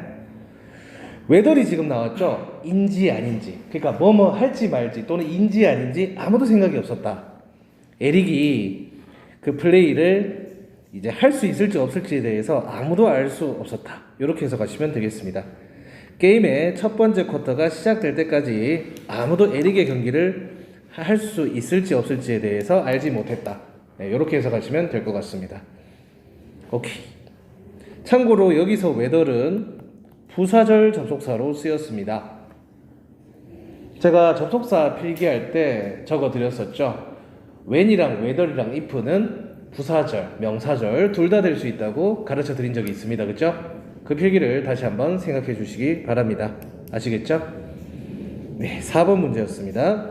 S1: whether이 지금 나왔죠. 인지 아닌지 그러니까 뭐뭐 할지 말지 또는 인지 아닌지 아무도 생각이 없었다. 에릭이 그 플레이를 이제 할 수 있을지 없을지에 대해서 아무도 알 수 없었다. 이렇게 해석하시면 되겠습니다. 게임의 첫 번째 쿼터가 시작될 때까지 아무도 에릭의 경기를 할 수 있을지 없을지에 대해서 알지 못했다. 네, 이렇게 해석하시면 될 것 같습니다. 오케이. 참고로 여기서 whether는 부사절 접속사로 쓰였습니다. 제가 접속사 필기할 때 적어 드렸었죠. when이랑 whether이랑 if는 부사절, 명사절 둘 다 될 수 있다고 가르쳐 드린 적이 있습니다. 그죠? 그 필기를 다시 한번 생각해 주시기 바랍니다. 아시겠죠? 네, 4번 문제였습니다.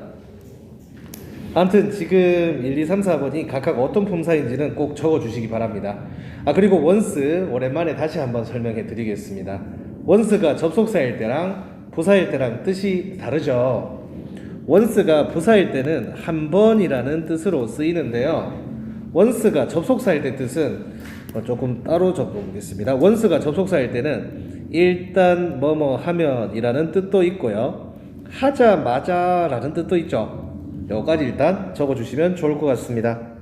S1: 아무튼 지금 1, 2, 3, 4번이 각각 어떤 품사인지는 꼭 적어 주시기 바랍니다. 그리고 once 오랜만에 다시 한번 설명해 드리겠습니다. once가 접속사일 때랑 부사일 때랑 뜻이 다르죠. once가 부사일 때는 한 번이라는 뜻으로 쓰이는데요. once가 접속사일 때 뜻은 조금 따로 적어보겠습니다. once가 접속사일 때는 일단 뭐뭐 하면이라는 뜻도 있고요. 하자마자 라는 뜻도 있죠. 여기까지 일단 적어주시면 좋을 것 같습니다.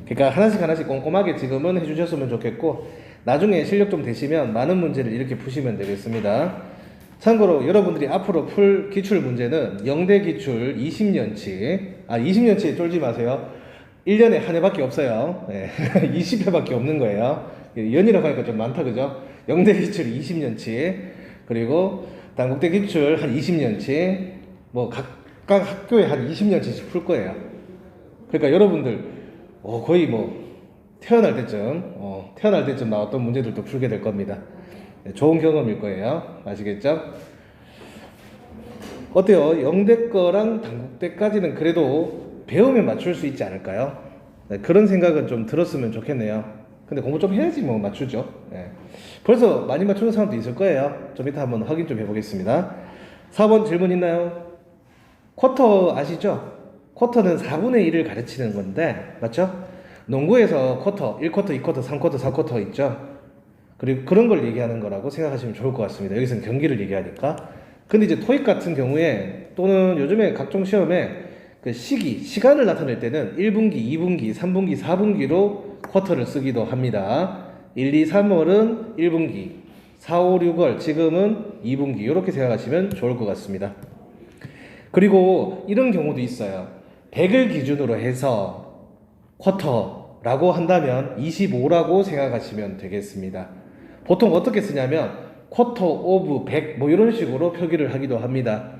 S1: 그러니까 하나씩 꼼꼼하게 지금은 해주셨으면 좋겠고 나중에 실력 좀 되시면 많은 문제를 이렇게 푸시면 되겠습니다. 참고로 여러분들이 앞으로 풀 기출 문제는 영대 기출 20년치 20년치에 쫄지 마세요. 1년에 한 해밖에 없어요. 네. 20회밖에 없는 거예요. 연이라고 하니까 좀 많다 그죠? 영대 기출 20년치 그리고 단국대 기출 한 20년치 뭐 각각 학교에 한 20년치씩 풀 거예요. 그러니까 여러분들 거의 뭐 태어날 때쯤 나왔던 문제들도 풀게 될 겁니다. 네, 좋은 경험일 거예요. 아시겠죠? 어때요? 영대 거랑 단국대까지는 그래도 배우면 맞출 수 있지 않을까요? 네, 그런 생각은 좀 들었으면 좋겠네요. 근데 공부 좀 해야지 뭐 맞추죠. 네. 벌써 많이 맞추는 사람도 있을 거예요. 좀 이따 한번 확인 좀 해보겠습니다. 4번 질문 있나요? 쿼터 아시죠? 쿼터는 4분의 1을 가르치는 건데 맞죠? 농구에서 쿼터, 1쿼터, 2쿼터, 3쿼터, 4쿼터 있죠? 그리고 그런 걸 얘기하는 거라고 생각하시면 좋을 것 같습니다. 여기서는 경기를 얘기하니까. 근데 이제 토익 같은 경우에 또는 요즘에 각종 시험에 그 시간을 나타낼 때는 1분기, 2분기, 3분기, 4분기로 쿼터를 쓰기도 합니다. 1, 2, 3월은 1분기, 4, 5, 6월 지금은 2분기 이렇게 생각하시면 좋을 것 같습니다. 그리고 이런 경우도 있어요. 100을 기준으로 해서 쿼터라고 한다면 25라고 생각하시면 되겠습니다. 보통 어떻게 쓰냐면 쿼터 오브 100 뭐 이런 식으로 표기를 하기도 합니다.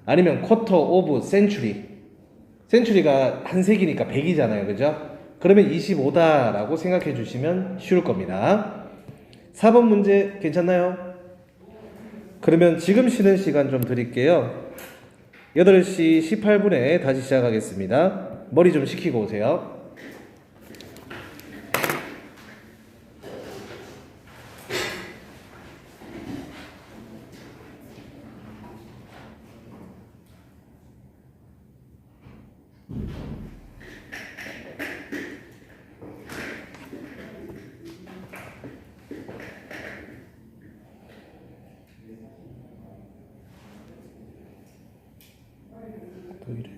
S1: 아니면 쿼터 오브 센츄리 센츄리가 한 세기니까 100이잖아요. 그죠? 그러면 25다라고 생각해 주시면 쉬울 겁니다. 4번 문제 괜찮나요? 그러면 지금 쉬는 시간 좀 드릴게요. 8시 18분에 다시 시작하겠습니다. 머리 좀 식히고 오세요. 또 이래.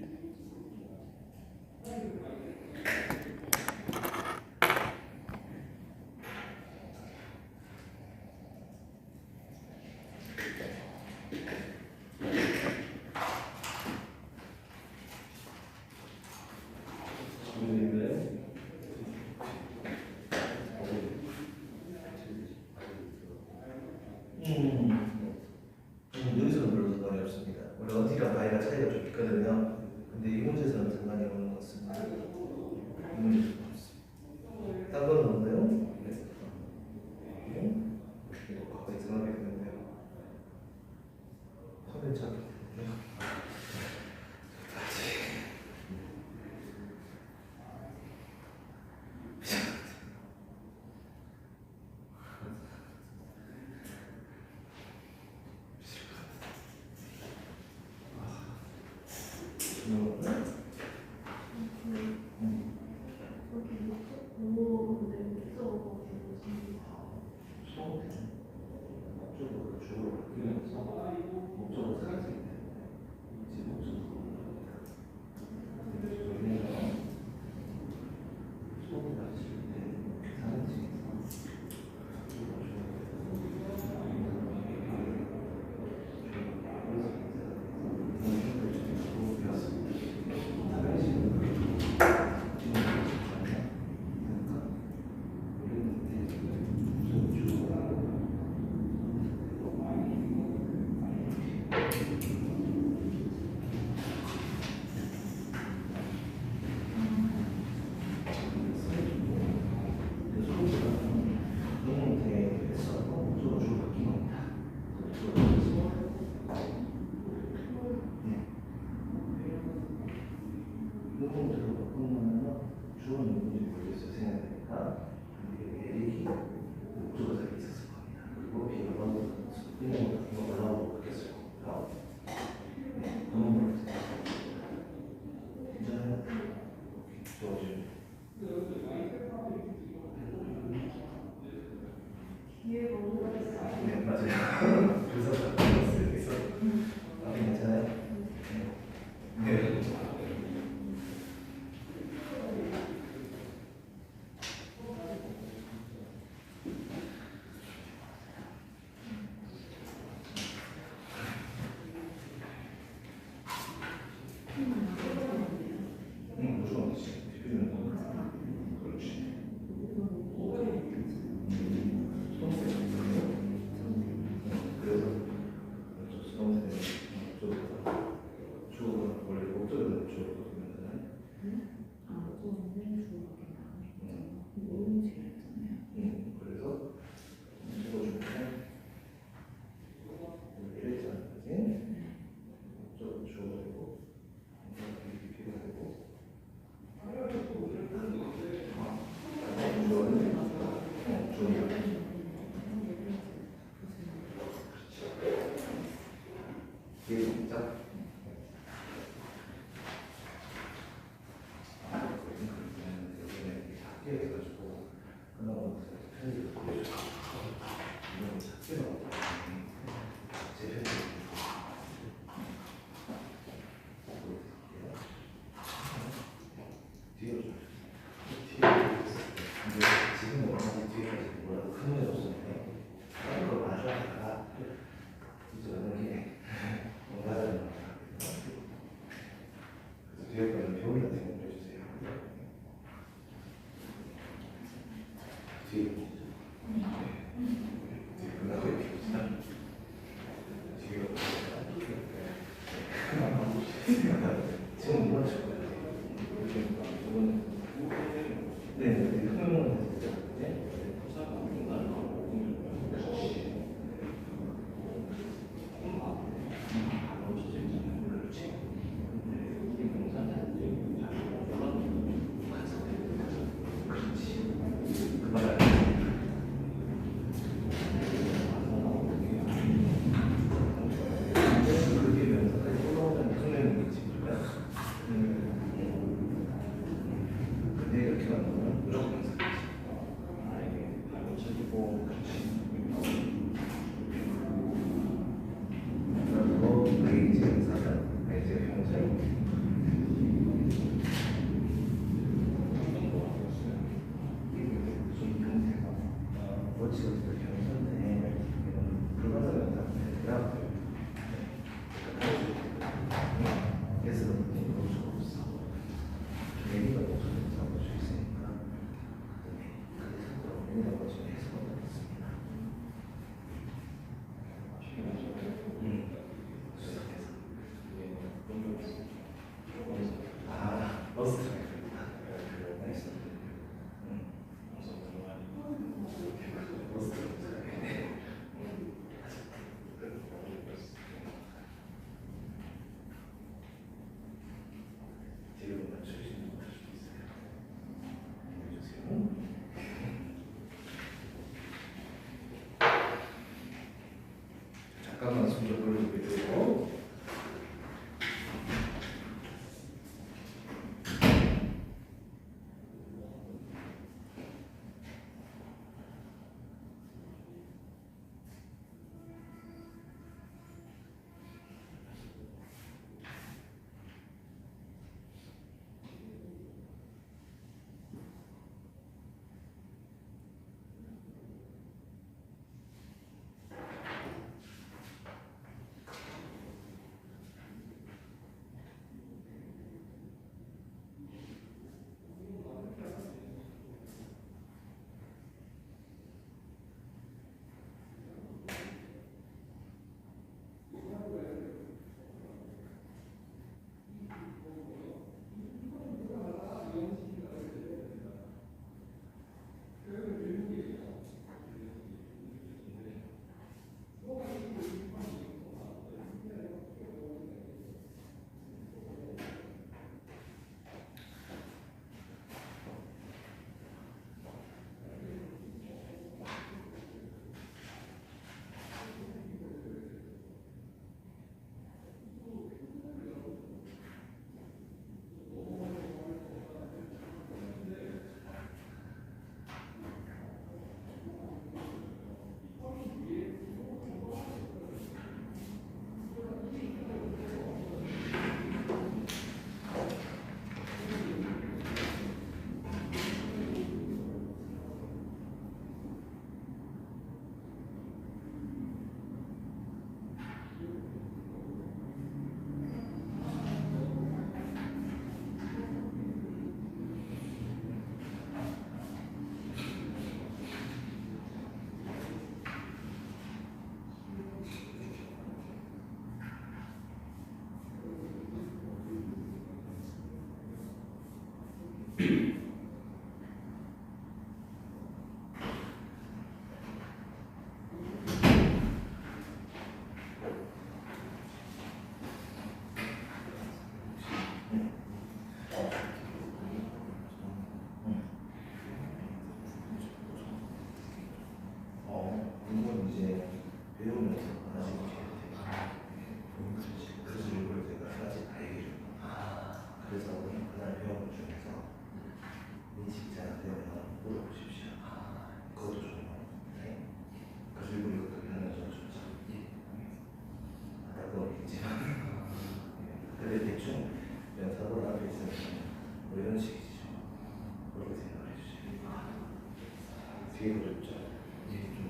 S1: 지금. 네, 맞아요. 그래서 그래서 괜찮아요. 네. 무서워. 그렇지. 그래서 수동태 주어가 원래 목적은 주어거든요. 그래서 주어 중에 이렇게 있잖아, 그지? 목적은 주어고 이렇게 되고 주어는 뒤에 동작. 작게 해가지고 그나마 편집을 보여줘. 이건 작게 나오고 제 편집. 뒤로 좀. 근데 지금 원하는 뒤에까지 뭐라고 큰 문제 없었는데 그걸 마주하다가 이제 만약에 원하는 거 그래서 뒤에 거는 배우기 같은 거 해주세요. 뒤에 끝나고 이렇게 지금 뭐 하실 거예요? 네, 네, 근데 이렇게 만들면 무조건 그리고 베이지 사전, 베이지 형성. 무슨 형태가 워치로서 형성돼 이런 불가사의한 상태라 예스로 볼 수가 없어. 내리가 목소리를 잡을 수 있으니까 그래서 내리라고 지금 해석을 하겠습니다. 러스트. 되게 어렵죠. 이게 좀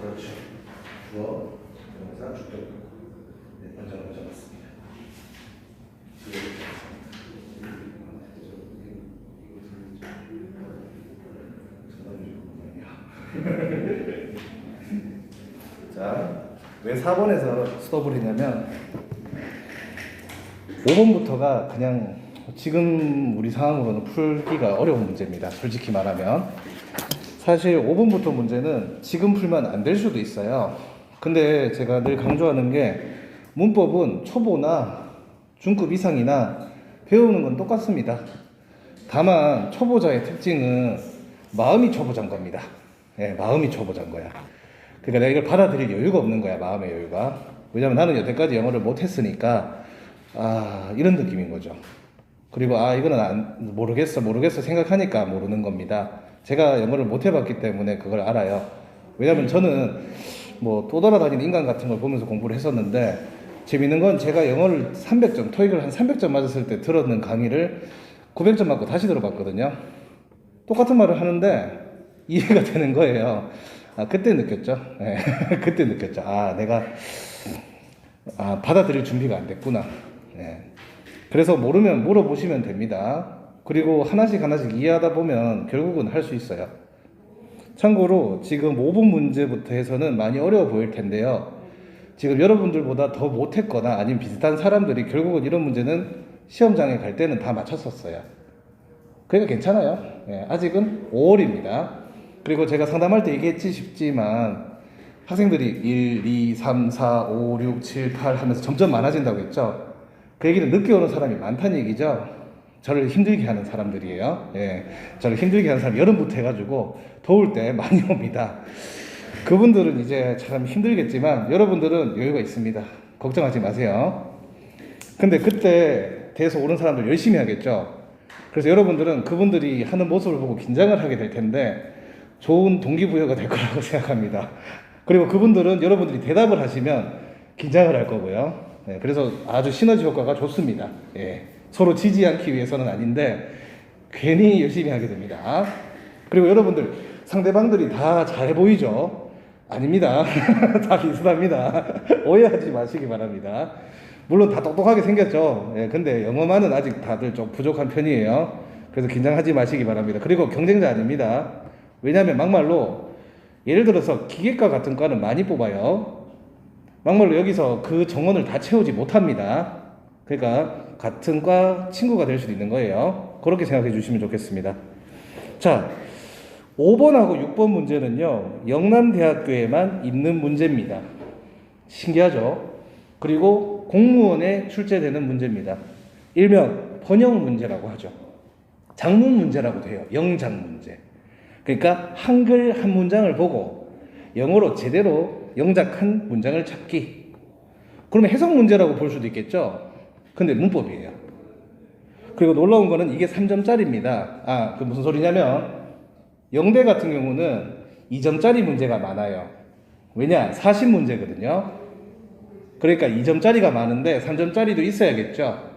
S1: 그렇죠. 주어, 동사, 주격. 네, 먼저 맞습니다. 자, 왜 4번에서 스톱을 했냐면 5번부터가 그냥 지금 우리 상황으로는 풀기가 어려운 문제입니다. 솔직히 말하면 사실 5번부터 문제는 지금 풀면 안 될 수도 있어요. 근데 제가 늘 강조하는 게 문법은 초보나 중급 이상이나 배우는 건 똑같습니다. 다만 초보자의 특징은 마음이 초보자인 겁니다. 예, 마음이 초보자인 거야. 그러니까 내가 이걸 받아들일 여유가 없는 거야, 마음의 여유가. 왜냐면 나는 여태까지 영어를 못했으니까 이런 느낌인 거죠. 그리고 이거는 모르겠어 생각하니까 모르는 겁니다. 제가 영어를 못 해봤기 때문에 그걸 알아요. 왜냐면 저는 뭐 또 돌아다니는 인간 같은 걸 보면서 공부를 했었는데 재밌는 건 제가 영어를 300점, 토익을 한 300점 맞았을 때 들었는 강의를 900점 맞고 다시 들어봤거든요. 똑같은 말을 하는데 이해가 되는 거예요. 그때 느꼈죠. 네. 그때 느꼈죠. 내가 받아들일 준비가 안 됐구나. 네. 그래서 모르면 물어보시면 됩니다. 그리고 하나씩 이해하다 보면 결국은 할 수 있어요. 참고로 지금 5분 문제부터 해서는 많이 어려워 보일 텐데요. 지금 여러분들보다 더 못했거나 아니면 비슷한 사람들이 결국은 이런 문제는 시험장에 갈 때는 다 맞췄었어요. 그러니까 괜찮아요. 네, 아직은 5월입니다. 그리고 제가 상담할 때 얘기했지 싶지만 학생들이 1, 2, 3, 4, 5, 6, 7, 8 하면서 점점 많아진다고 했죠. 그 얘기는 늦게 오는 사람이 많다는 얘기죠. 저를 힘들게 하는 사람들이에요. 예, 저를 힘들게 하는 사람 여름부터 해가지고 더울 때 많이 옵니다. 그분들은 이제 참 힘들겠지만 여러분들은 여유가 있습니다. 걱정하지 마세요. 근데 그때 대해서 오는 사람들 열심히 하겠죠. 그래서 여러분들은 그분들이 하는 모습을 보고 긴장을 하게 될 텐데 좋은 동기부여가 될 거라고 생각합니다. 그리고 그분들은 여러분들이 대답을 하시면 긴장을 할 거고요. 네, 그래서 아주 시너지 효과가 좋습니다. 예, 서로 지지 않기 위해서는 아닌데 괜히 열심히 하게 됩니다. 그리고 여러분들 상대방들이 다 잘 보이죠? 아닙니다. 다 비슷합니다. 오해하지 마시기 바랍니다. 물론 다 똑똑하게 생겼죠. 예, 근데 영어만은 아직 다들 좀 부족한 편이에요. 그래서 긴장하지 마시기 바랍니다. 그리고 경쟁자 아닙니다. 왜냐하면 막말로 예를 들어서 기계과 같은 과는 많이 뽑아요. 막말로 여기서 그 정원을 다 채우지 못합니다. 그러니까 같은 과 친구가 될 수도 있는 거예요. 그렇게 생각해 주시면 좋겠습니다. 자, 5번하고 6번 문제는요, 영남대학교에만 있는 문제입니다. 신기하죠? 그리고 공무원에 출제되는 문제입니다. 일명 번역 문제라고 하죠. 장문 문제라고도 해요. 영장 문제. 그러니까 한글 한 문장을 보고 영어로 제대로 영작한 문장을 찾기. 그러면 해석 문제라고 볼 수도 있겠죠. 근데 문법이에요. 그리고 놀라운 거는 이게 3점짜리입니다. 그 무슨 소리냐면 영대 같은 경우는 2점짜리 문제가 많아요. 왜냐? 40문제거든요. 그러니까 2점짜리가 많은데 3점짜리도 있어야겠죠.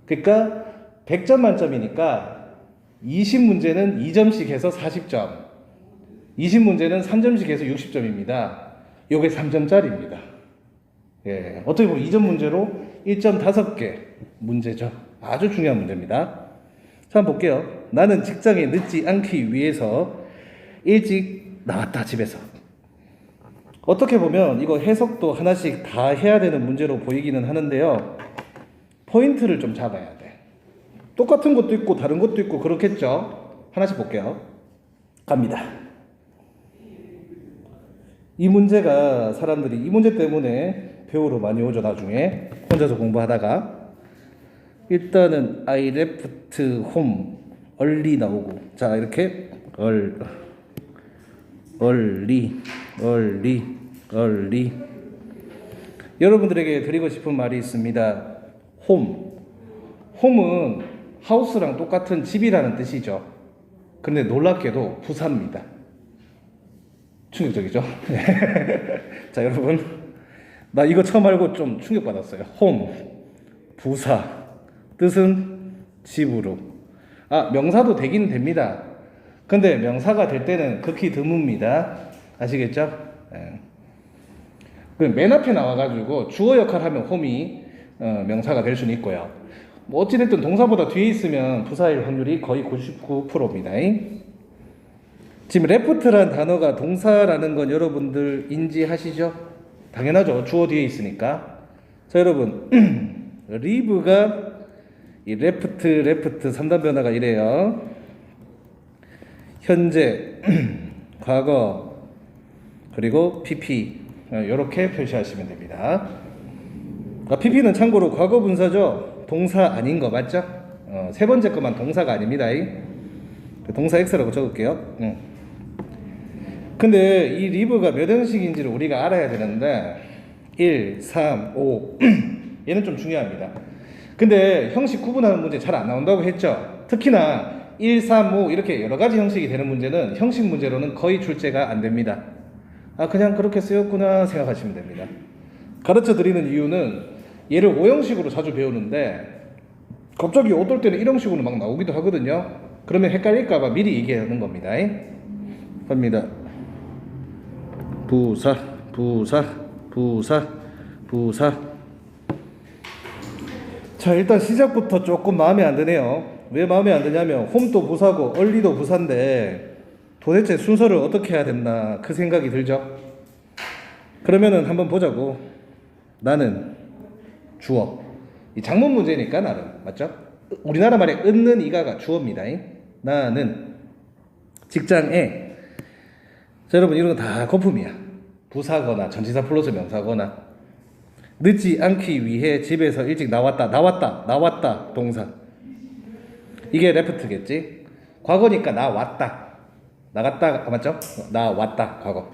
S1: 그러니까 100점 만점이니까 20문제는 2점씩 해서 40점, 20문제는 3점씩 해서 60점입니다. 요게 3점짜리입니다. 예, 어떻게 보면 2점 문제로 1.5개 문제죠. 아주 중요한 문제입니다. 자, 한번 볼게요. 나는 직장에 늦지 않기 위해서 일찍 나왔다, 집에서. 어떻게 보면 이거 해석도 하나씩 다 해야 되는 문제로 보이기는 하는데요. 포인트를 좀 잡아야 돼. 똑같은 것도 있고 다른 것도 있고 그렇겠죠. 하나씩 볼게요. 갑니다. 이 문제가 사람들이 이 문제 때문에 배우러 많이 오죠. 나중에 혼자서 공부하다가 일단은 I left home early 나오고, 자 이렇게 early 여러분들에게 드리고 싶은 말이 있습니다. 홈은 하우스랑 똑같은 집이라는 뜻이죠. 근데 놀랍게도 부사입니다. 충격적이죠? 자, 여러분. 나 이거 처음 알고 좀 충격받았어요. 홈, 부사, 뜻은 집으로. 아, 명사도 되긴 됩니다. 근데 명사가 될 때는 극히 드뭅니다. 아시겠죠? 예. 맨 앞에 나와가지고 주어 역할 하면 홈이 명사가 될 수는 있고요. 뭐 어찌됐든 동사보다 뒤에 있으면 부사일 확률이 거의 99%입니다. 지금 레프트란 단어가 동사라는 건 여러분들 인지하시죠? 당연하죠. 주어 뒤에 있으니까. 자, 여러분. 리브가 이 레프트 3단 변화가 이래요. 현재, 과거, 그리고 PP 이렇게 표시하시면 됩니다. PP는 참고로 과거 분사죠. 동사 아닌 거 맞죠? 세 번째 것만 동사가 아닙니다. 동사 X라고 적을게요. 근데 이 리브가 몇 형식인지를 우리가 알아야 되는데 1, 3, 5 얘는 좀 중요합니다. 근데 형식 구분하는 문제 잘 안 나온다고 했죠. 특히나 1, 3, 5 이렇게 여러 가지 형식이 되는 문제는 형식 문제로는 거의 출제가 안 됩니다. 아, 그냥 그렇게 쓰였구나 생각하시면 됩니다. 가르쳐 드리는 이유는 얘를 5형식으로 자주 배우는데 갑자기 어떨 때는 1형식으로 막 나오기도 하거든요. 그러면 헷갈릴까봐 미리 얘기하는 겁니다. 갑니다. 부사, 부사, 부사, 부사. 자, 일단 시작부터 조금 마음에 안 드네요. 왜 마음에 안 드냐면 홈도 부사고 얼리도 부사인데 도대체 순서를 어떻게 해야 됐나 그 생각이 들죠. 그러면은 한번 보자고. 나는 주어. 이 작문 문제니까 나는 맞죠? 우리나라 말에 은는 이가가 주어입니다. 나는 직장에. 자, 여러분 이런 거 다 거품이야. 부사거나 전치사 플러스 명사거나. 늦지 않기 위해 집에서 일찍 나왔다 동사. 이게 레프트겠지. 과거니까 나왔다. 나갔다 맞죠? 나왔다 과거.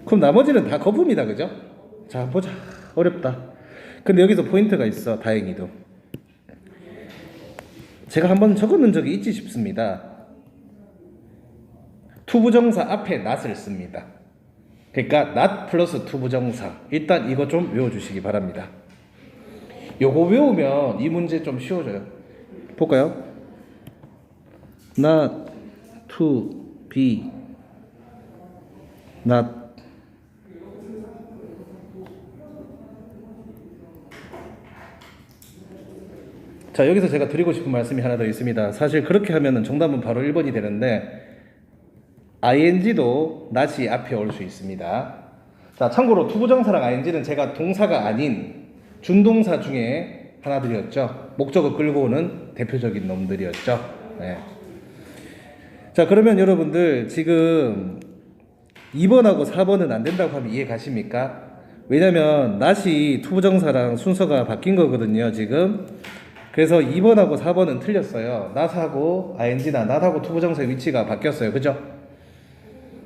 S1: 그럼 나머지는 다 거품이다, 그죠? 자, 보자. 어렵다. 근데 여기서 포인트가 있어. 다행히도 제가 한번 적어놓은 적이 있지 싶습니다. 투부정사 앞에 not을 씁니다. 그러니까 not 플러스 투부정사. 일단 이거 좀 외워주시기 바랍니다. 요거 외우면 이 문제 좀 쉬워져요. 볼까요? not to be not 자, 여기서 제가 드리고 싶은 말씀이 하나 더 있습니다. 사실 그렇게 하면은 정답은 바로 1번이 되는데 ing도 not이 앞에 올 수 있습니다. 자, 참고로 투부정사랑 ing는 제가 동사가 아닌 준동사 중에 하나들이었죠. 목적을 끌고 오는 대표적인 놈들이었죠. 네. 자, 그러면 여러분들 지금 2번하고 4번은 안 된다고 하면 이해 가십니까? 왜냐면 not이 투부정사랑 순서가 바뀐 거거든요, 지금. 그래서 2번하고 4번은 틀렸어요. not하고 ing나 not하고 투부정사의 위치가 바뀌었어요. 그죠?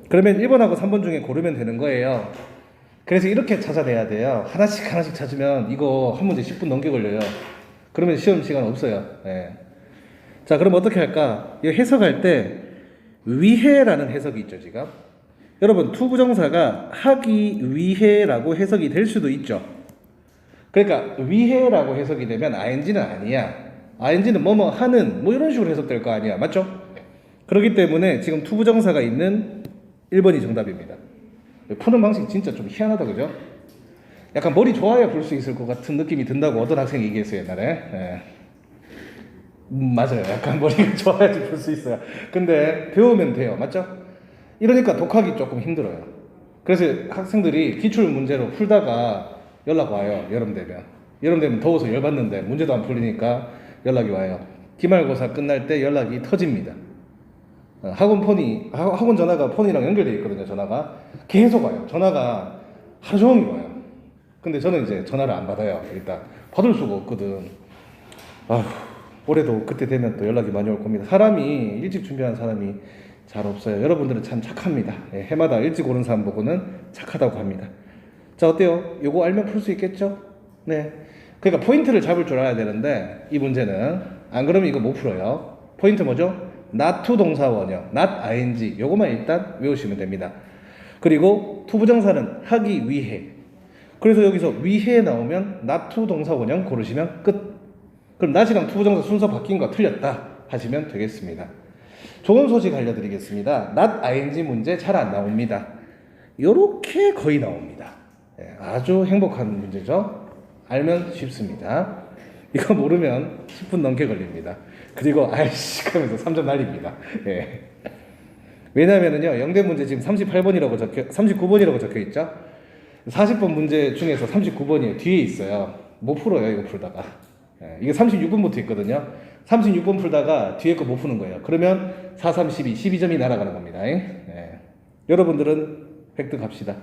S1: 그러면 1번하고 3번 중에 고르면 되는 거예요. 그래서 이렇게 찾아내야 돼요. 하나씩 찾으면 이거 한 문제 10분 넘게 걸려요. 그러면 시험 시간 없어요. 네. 자, 그럼 어떻게 할까? 이거 해석할 때 위해라는 해석이 있죠, 지금. 여러분, 투부정사가 하기 위해라고 해석이 될 수도 있죠. 그러니까 위해라고 해석이 되면 ing는 아니야. ing는 뭐뭐 하는 뭐 이런 식으로 해석될 거 아니야. 맞죠? 그렇기 때문에 지금 투부정사가 있는 1번이 정답입니다. 푸는 방식 진짜 좀 희한하다, 그죠? 약간 머리 좋아야 볼 수 있을 것 같은 느낌이 든다고 어떤 학생이 얘기했어요, 옛날에. 네. 맞아요. 약간 머리가 좋아야지 볼 수 있어요. 근데 배우면 돼요. 맞죠? 이러니까 독학이 조금 힘들어요. 그래서 학생들이 기출 문제로 풀다가 연락 와요. 여름 되면 더워서 열받는데 문제도 안 풀리니까 연락이 와요. 기말고사 끝날 때 연락이 터집니다. 학원 전화가 폰이랑 연결되어 있거든요. 전화가 계속 와요. 전화가 하루 종일 와요. 근데 저는 이제 전화를 안 받아요. 일단 받을 수가 없거든. 올해도 그때 되면 또 연락이 많이 올 겁니다. 사람이 일찍 준비한 사람이 잘 없어요. 여러분들은 참 착합니다. 해마다 일찍 오는 사람 보고는 착하다고 합니다. 자, 어때요? 요거 알면 풀 수 있겠죠? 네. 그러니까 포인트를 잡을 줄 알아야 되는데 이 문제는 안 그러면 이거 못 풀어요. 포인트 뭐죠? not to 동사 원형, not ing. 요거만 일단 외우시면 됩니다. 그리고 투부정사는 하기 위해. 그래서 여기서 위해 나오면 not to 동사 원형 고르시면 끝. 그럼 not이랑 투부정사 순서 바뀐 거 틀렸다 하시면 되겠습니다. 좋은 소식 알려드리겠습니다. not ing 문제 잘 안 나옵니다. 요렇게 거의 나옵니다. 아주 행복한 문제죠. 알면 쉽습니다. 이거 모르면 10분 넘게 걸립니다. 그리고 아이씨 하면서 3점 날립니다. 예. 왜냐면은요, 영대 문제 지금 39번이라고 적혀 있죠? 40번 문제 중에서 39번이 뒤에 있어요. 못 풀어요, 이거 풀다가. 예. 이게 36번부터 있거든요. 36번 풀다가 뒤에 거 못 푸는 거예요. 그러면 4, 3, 12점이 날아가는 겁니다. 예. 여러분들은 획득합시다.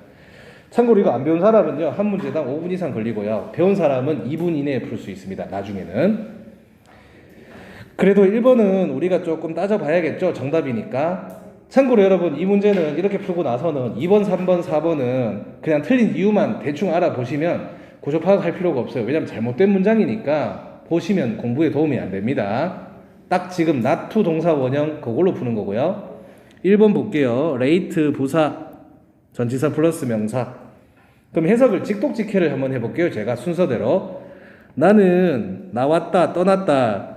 S1: 참고로 이거 안 배운 사람은요, 한 문제당 5분 이상 걸리고요. 배운 사람은 2분 이내에 풀 수 있습니다. 나중에는. 그래도 1번은 우리가 조금 따져봐야겠죠. 정답이니까. 참고로 여러분, 이 문제는 이렇게 풀고 나서는 2번, 3번, 4번은 그냥 틀린 이유만 대충 알아보시면 구조 파악할 필요가 없어요. 왜냐면 잘못된 문장이니까 보시면 공부에 도움이 안 됩니다. 딱 지금 not to 동사 원형 그걸로 푸는 거고요. 1번 볼게요. late 부사 전치사 플러스 명사. 그럼 해석을 직독직해를 한번 해볼게요. 제가 순서대로. 나는 나왔다 떠났다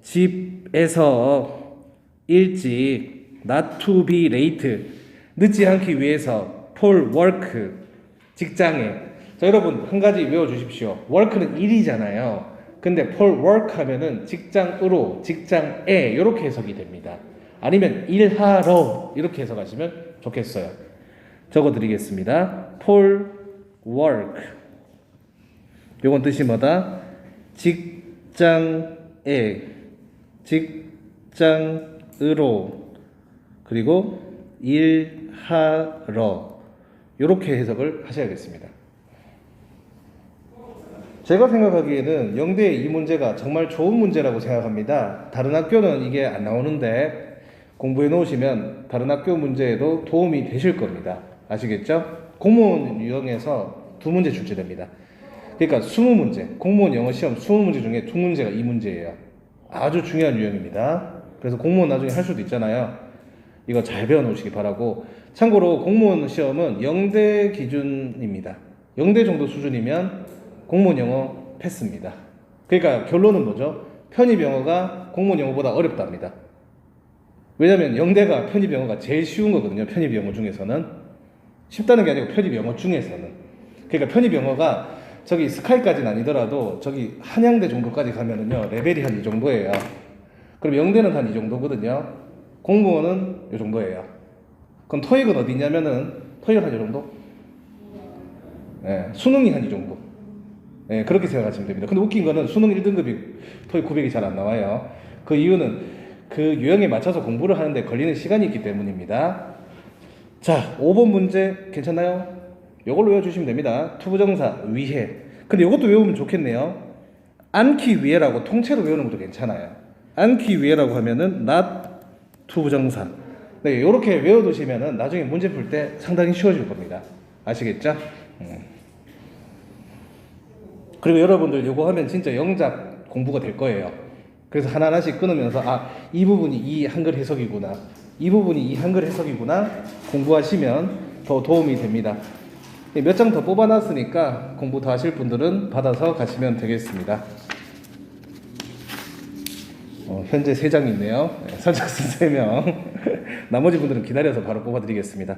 S1: 집에서 일찍 not to be late 늦지 않기 위해서 for work 직장에. 자, 여러분 한 가지 외워주십시오. work는 일이잖아요. 근데 for work 하면은 직장으로 직장에 이렇게 해석이 됩니다. 아니면 일하러 이렇게 해석하시면 좋겠어요. 적어드리겠습니다. for work. 요건 뜻이 뭐다? 직장에, 직장으로, 그리고 일하러. 요렇게 해석을 하셔야겠습니다. 제가 생각하기에는 영대의 이 문제가 정말 좋은 문제라고 생각합니다. 다른 학교는 이게 안 나오는데 공부해 놓으시면 다른 학교 문제에도 도움이 되실 겁니다. 아시겠죠? 공무원 유형에서 2문제 출제됩니다. 그러니까 20문제, 공무원 영어 시험 20문제 중에 2문제가 이 문제예요. 아주 중요한 유형입니다. 그래서 공무원 나중에 할 수도 있잖아요. 이거 잘 배워 놓으시기 바라고. 참고로 공무원 시험은 영대 기준입니다. 영대 정도 수준이면 공무원 영어 패스입니다. 그러니까 결론은 뭐죠? 편입 영어가 공무원 영어보다 어렵답니다. 왜냐면 영대가 편입 영어가 제일 쉬운 거거든요. 편입 영어 중에서는. 쉽다는 게 아니고 편입 영어 중에서는. 그러니까 편입 영어가 저기 스카이까지는 아니더라도 저기 한양대 정도까지 가면은요 레벨이 한 이 정도예요. 그럼 영대는 한 이 정도거든요. 공무원은 이 정도예요. 그럼 토익은 어디 있냐면은 토익 한 이 정도? 예, 수능이 한 이 정도. 예, 그렇게 생각하시면 됩니다. 근데 웃긴 거는 수능 1등급이 토익 900이 잘 안 나와요. 그 이유는 그 유형에 맞춰서 공부를 하는데 걸리는 시간이 있기 때문입니다. 자, 5번 문제 괜찮나요? 요걸로 외워주시면 됩니다. 투부정사 위해. 근데 요것도 외우면 좋겠네요. 않기 위해라고 통째로 외우는 것도 괜찮아요. 않기 위해라고 하면은 not 투부정사. 네, 요렇게 외워두시면은 나중에 문제 풀 때 상당히 쉬워질 겁니다. 아시겠죠? 그리고 여러분들 요거 하면 진짜 영작 공부가 될 거예요. 그래서 하나하나씩 끊으면서 이 부분이 이 한글 해석이구나, 이 부분이 이 한글 해석이구나 공부하시면 더 도움이 됩니다. 몇 장 더 뽑아놨으니까 공부 더 하실 분들은 받아서 가시면 되겠습니다. 현재 3장 있네요. 선착순 3명. 나머지 분들은 기다려서 바로 뽑아드리겠습니다.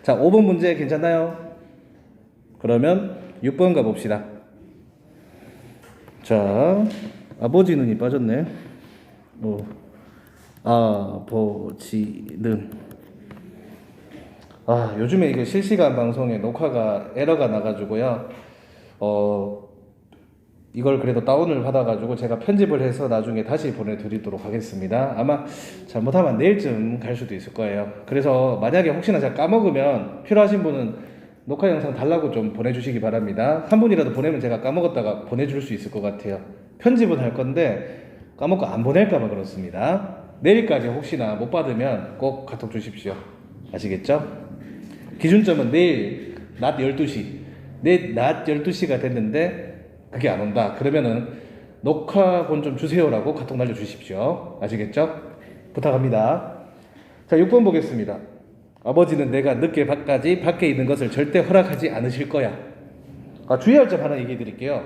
S1: 자, 5번 문제 괜찮나요? 그러면 6번 가봅시다. 자, 아버지 눈이 빠졌네. 아버지는. 요즘에 이거 실시간 방송에 녹화가 에러가 나가지고요. 이걸 그래도 다운을 받아가지고 제가 편집을 해서 나중에 다시 보내드리도록 하겠습니다. 아마 잘못하면 내일쯤 갈 수도 있을 거예요. 그래서 만약에 혹시나 제가 까먹으면 필요하신 분은 녹화 영상 달라고 좀 보내주시기 바랍니다. 한 분이라도 보내면 제가 까먹었다가 보내줄 수 있을 것 같아요. 편집은 할 건데 까먹고 안 보낼까봐 그렇습니다. 내일까지 혹시나 못 받으면 꼭 카톡 주십시오. 아시겠죠? 기준점은 내일 낮 12시. 내일 낮 12시가 됐는데 그게 안 온다. 그러면은 녹화본 좀 주세요라고 카톡 날려주십시오. 아시겠죠? 부탁합니다. 자, 6번 보겠습니다. 아버지는 내가 늦게까지 밖에 있는 것을 절대 허락하지 않으실 거야. 주의할 점 하나 얘기해 드릴게요.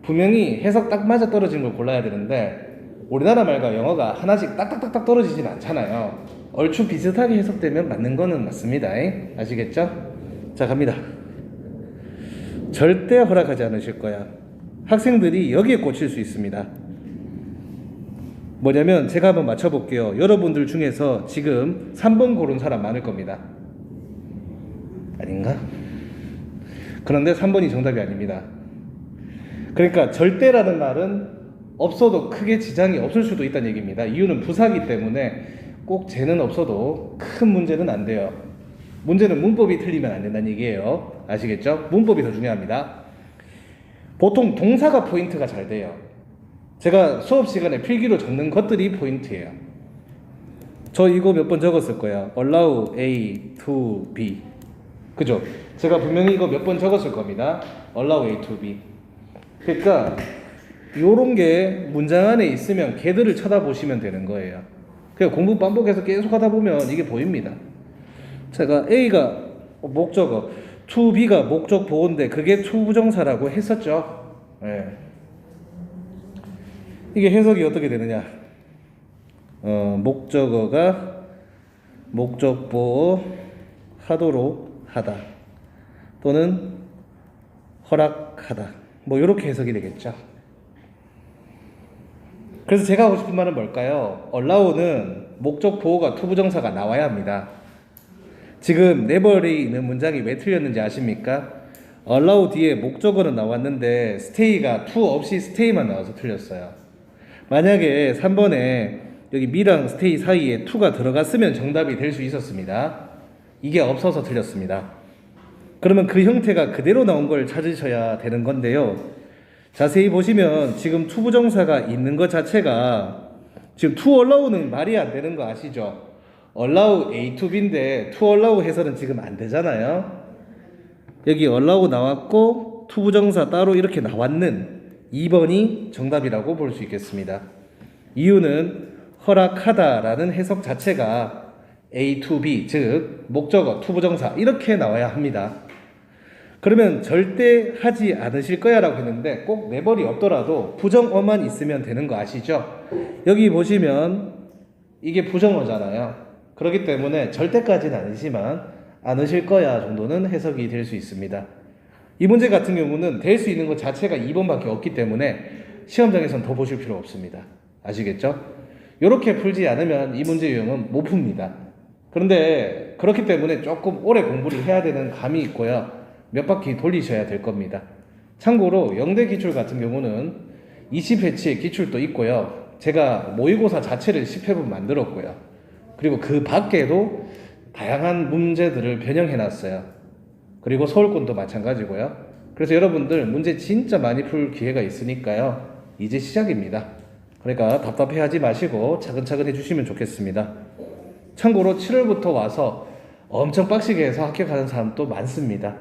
S1: 분명히 해석 딱 맞아 떨어진 걸 골라야 되는데 우리나라 말과 영어가 하나씩 딱딱딱딱 떨어지진 않잖아요. 얼추 비슷하게 해석되면 맞는 거는 맞습니다. 아시겠죠? 자, 갑니다. 절대 허락하지 않으실 거야. 학생들이 여기에 꽂힐 수 있습니다. 뭐냐면 제가 한번 맞춰볼게요. 여러분들 중에서 지금 3번 고른 사람 많을 겁니다. 아닌가? 그런데 3번이 정답이 아닙니다. 그러니까 절대라는 말은 없어도 크게 지장이 없을 수도 있다는 얘기입니다. 이유는 부사기 때문에 꼭 쟤는 없어도 큰 문제는 안 돼요. 문제는 문법이 틀리면 안 된다는 얘기예요. 아시겠죠? 문법이 더 중요합니다. 보통 동사가 포인트가 잘 돼요. 제가 수업 시간에 필기로 적는 것들이 포인트예요. 저 이거 몇 번 적었을 거예요. allow A to B. 그죠? 제가 분명히 이거 몇 번 적었을 겁니다. allow A to B. 그러니까 요런 게 문장 안에 있으면 걔들을 쳐다보시면 되는 거예요. 그냥 공부 반복해서 계속 하다 보면 이게 보입니다. 제가 A가 목적어, to B가 목적 보호인데 그게 to 부정사라고 했었죠. 네. 이게 해석이 어떻게 되느냐? 목적어가 목적 보호 하도록 하다 또는 허락하다 뭐 이렇게 해석이 되겠죠. 그래서 제가 하고 싶은 말은 뭘까요? allow는 목적 보호가 to 부정사가 나와야 합니다. 지금 네버리 있는 문장이 왜 틀렸는지 아십니까? allow 뒤에 목적어는 나왔는데 stay가 to 없이 stay만 나와서 틀렸어요. 만약에 3번에 여기 me랑 stay 사이에 to가 들어갔으면 정답이 될 수 있었습니다. 이게 없어서 틀렸습니다. 그러면 그 형태가 그대로 나온 걸 찾으셔야 되는 건데요. 자세히 보시면 지금 to 부정사가 있는 것 자체가 지금 to allow는 말이 안 되는 거 아시죠? allow A to B인데 to allow 해서는 지금 안 되잖아요. 여기 allow 나왔고 to 부정사 따로 이렇게 나왔는 2번이 정답이라고 볼 수 있겠습니다. 이유는 허락하다라는 해석 자체가 A to B, 즉 목적어, to 부정사 이렇게 나와야 합니다. 그러면 절대 하지 않으실 거야 라고 했는데 꼭 네벌이 없더라도 부정어만 있으면 되는 거 아시죠? 여기 보시면 이게 부정어잖아요. 그렇기 때문에 절대까지는 아니지만 않으실 거야 정도는 해석이 될 수 있습니다. 이 문제 같은 경우는 될 수 있는 것 자체가 2번밖에 없기 때문에 시험장에선 더 보실 필요 없습니다. 아시겠죠? 이렇게 풀지 않으면 이 문제 유형은 못 풉니다. 그런데 그렇기 때문에 조금 오래 공부를 해야 되는 감이 있고요. 몇 바퀴 돌리셔야 될 겁니다. 참고로 영대 기출 같은 경우는 20회치의 기출도 있고요. 제가 모의고사 자체를 10회분 만들었고요. 그리고 그 밖에도 다양한 문제들을 변형해 놨어요. 그리고 서울권도 마찬가지고요. 그래서 여러분들 문제 진짜 많이 풀 기회가 있으니까요. 이제 시작입니다. 그러니까 답답해하지 마시고 차근차근 해주시면 좋겠습니다. 참고로 7월부터 와서 엄청 빡시게 해서 합격하는 사람도 많습니다.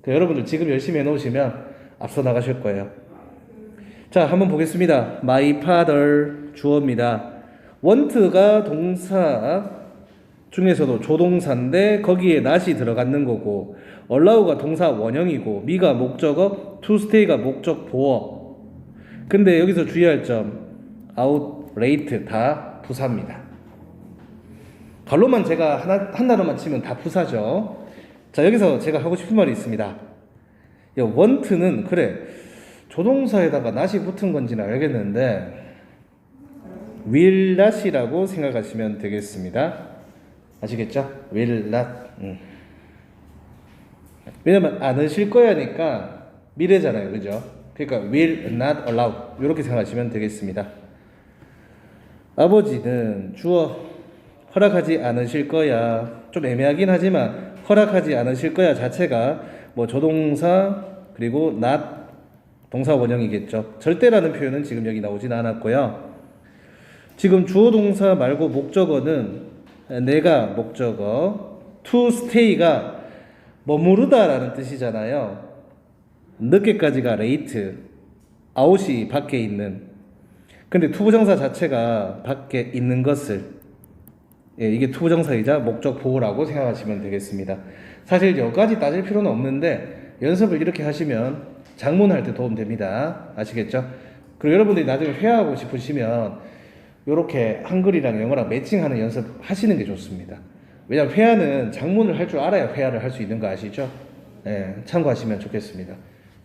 S1: 여러분들 지금 열심히 해놓으시면 앞서 나가실 거예요. 자, 한번 보겠습니다. My father 주어입니다. want가 동사 중에서도 조동사인데 거기에 not이 들어가는 거고 allow가 동사 원형이고 me가 목적어, to stay가 목적 보어. 근데 여기서 주의할 점 out, late 다 부사입니다. 발로만 제가 한 단어만 치면 다 부사죠. 자, 여기서 제가 하고 싶은 말이 있습니다. want는 그래 조동사에다가 not이 붙은 건지는 알겠는데 will not이라고 생각하시면 되겠습니다. 아시겠죠? will not. 왜냐면 않으실 거야니까 미래잖아요, 그죠? 그러니까 will not allow 이렇게 생각하시면 되겠습니다. 아버지는 주어 허락하지 않으실 거야. 좀 애매하긴 하지만 허락하지 않으실 거야 자체가 뭐 조동사 그리고 not 동사 원형이겠죠. 절대라는 표현은 지금 여기 나오진 않았고요. 지금 주어 동사 말고 목적어는 내가 목적어, to stay가 머무르다 라는 뜻이잖아요. 늦게까지가 late, out이 밖에 있는. 근데 to 부정사 자체가 밖에 있는 것을 예, 이게 투부정사이자 목적 보호라고 생각하시면 되겠습니다. 사실 여기까지 따질 필요는 없는데 연습을 이렇게 하시면 장문할 때 도움 됩니다. 아시겠죠? 그리고 여러분들이 나중에 회화하고 싶으시면 이렇게 한글이랑 영어랑 매칭하는 연습 하시는 게 좋습니다. 왜냐하면 회화는 장문을 할 줄 알아야 회화를 할 수 있는 거 아시죠? 예, 참고하시면 좋겠습니다.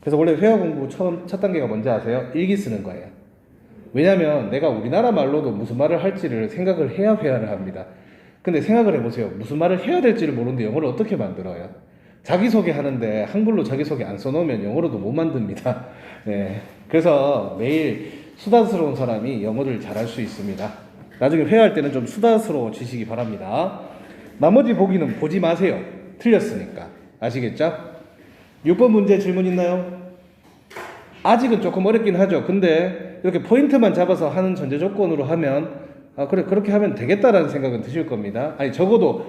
S1: 그래서 원래 회화 공부 첫 단계가 뭔지 아세요? 일기 쓰는 거예요. 왜냐하면 내가 우리나라 말로도 무슨 말을 할지를 생각을 해야 회화를 합니다. 근데 생각을 해보세요. 무슨 말을 해야 될지를 모르는데 영어를 어떻게 만들어요? 자기소개 하는데 한글로 자기소개 안 써놓으면 영어로도 못 만듭니다. 예, 그래서 매일 수다스러운 사람이 영어를 잘할 수 있습니다. 나중에 회화할 때는 좀 수다스러워지시기 바랍니다. 나머지 보기는 보지 마세요. 틀렸으니까. 아시겠죠? 6번 문제 질문 있나요? 아직은 조금 어렵긴 하죠. 근데 이렇게 포인트만 잡아서 하는 전제 조건으로 하면 그래 그렇게 하면 되겠다라는 생각은 드실 겁니다. 아니 적어도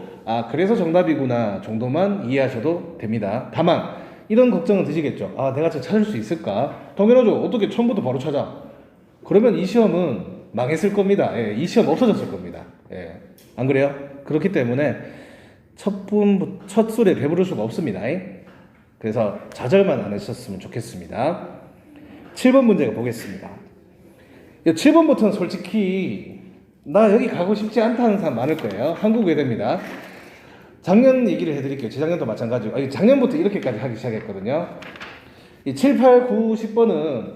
S1: 그래서 정답이구나 정도만 이해하셔도 됩니다. 다만 이런 걱정은 드시겠죠. 내가 저 찾을 수 있을까? 당연하죠. 어떻게 처음부터 바로 찾아? 그러면 이 시험은 망했을 겁니다. 예, 이 시험 없어졌을 겁니다. 예, 안 그래요? 그렇기 때문에 첫 술에 배부를 수가 없습니다. 그래서 좌절만 안 하셨으면 좋겠습니다. 7번 문제 보겠습니다. 7번부터는 솔직히 나 여기 가고 싶지 않다는 사람 많을 거예요. 한국 외대입니다. 작년 얘기를 해드릴게요. 재작년도 마찬가지고 작년부터 이렇게까지 하기 시작했거든요. 이 7, 8, 9, 10번은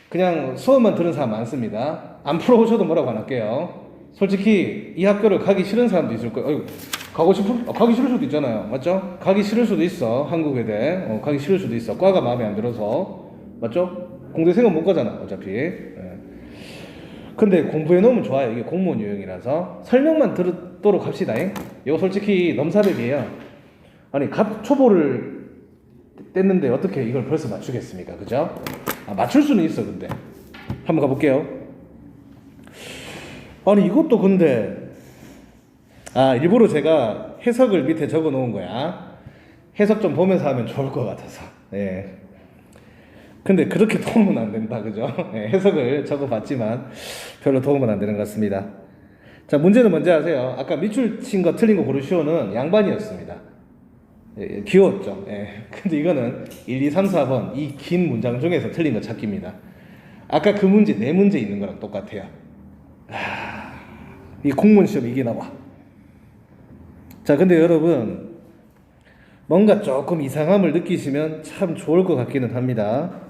S1: 그냥 수업만 들은 사람 많습니다. 안 풀어오셔도 뭐라고 안 할게요. 솔직히 이 학교를 가기 싫은 사람도 있을 거예요. 가기 싫을 수도 있잖아요. 맞죠? 가기 싫을 수도 있어. 한국 외대. 가기 싫을 수도 있어. 과가 마음에 안 들어서. 맞죠? 공대생은 못 가잖아. 어차피. 예. 근데 공부해 놓으면 좋아요. 이게 공무원 유형이라서. 설명만 듣도록 합시다. 이거 솔직히 넘사벽이에요. 아니 초보를 뗐는데 어떻게 이걸 벌써 맞추겠습니까? 그죠? 맞출 수는 있어. 근데 한번 가볼게요. 아니 이것도 근데 일부러 제가 해석을 밑에 적어 놓은 거야. 해석 좀 보면서 하면 좋을 것 같아서. 예. 근데 그렇게 도움은 안 된다. 그죠? 예, 해석을 적어 봤지만 별로 도움은 안 되는 것 같습니다. 자, 문제는 뭔지 아세요? 아까 밑줄 친 거 틀린 거 고르시오는 양반이었습니다. 예, 귀여웠죠? 예. 근데 이거는 1, 2, 3, 4번 이 긴 문장 중에서 틀린 거 찾기입니다. 아까 그 문제 4문제 있는 거랑 똑같아요. 이 공무원 시험 이게 나와. 자, 근데 여러분 뭔가 조금 이상함을 느끼시면 참 좋을 것 같기는 합니다.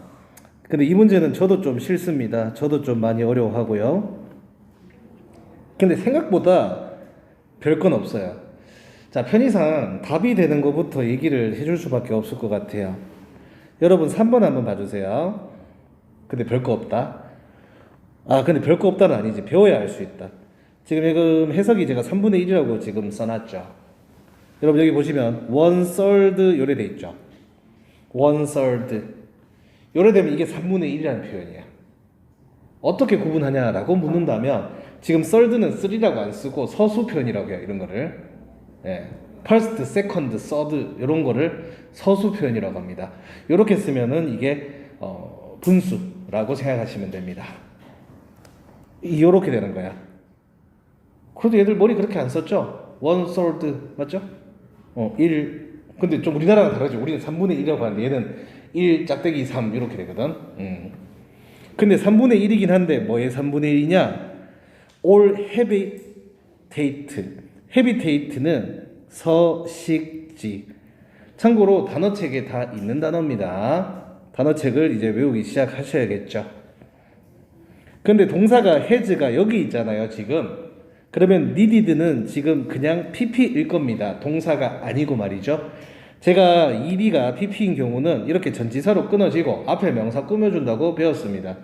S1: 근데 이 문제는 저도 좀 싫습니다. 저도 좀 많이 어려워하고요. 근데 생각보다 별건 없어요. 자, 편의상 답이 되는 것부터 얘기를 해줄 수밖에 없을 것 같아요. 여러분 3번 한번 봐주세요. 근데 별거 없다. 근데 별거 없다는 아니지. 배워야 알 수 있다. 지금 해석이 제가 3분의 1이라고 지금 써놨죠. 여러분 여기 보시면 1/3 요래 돼 있죠. 1/3 요래 되면 이게 3분의 1이라는 표현이에요. 어떻게 구분하냐라고 묻는다면 지금 third는 3라고 안 쓰고 서수 표현이라고 해요. 이런 거를. 예. first, second, third 이런 거를 서수 표현이라고 합니다. 이렇게 쓰면은 이게 분수라고 생각하시면 됩니다. 이렇게 되는 거야. 그래도 얘들 머리 그렇게 안 썼죠? 1/3 맞죠? 1. 근데 좀 우리나라랑 다르죠. 우리는 3분의 1이라고 하는데 얘는 1 짝대기 3 이렇게 되거든. 근데 3분의 1이긴 한데 뭐의 3분의 1이냐? all habitate. habitate는 서식지. 참고로 단어책에 다 있는 단어입니다. 단어책을 이제 외우기 시작하셔야겠죠. 근데 동사가 has가 여기 있잖아요, 지금. 그러면 needed는 지금 그냥 pp일 겁니다. 동사가 아니고 말이죠. 제가 ED가 pp인 경우는 이렇게 전치사로 끊어지고 앞에 명사 꾸며준다고 배웠습니다.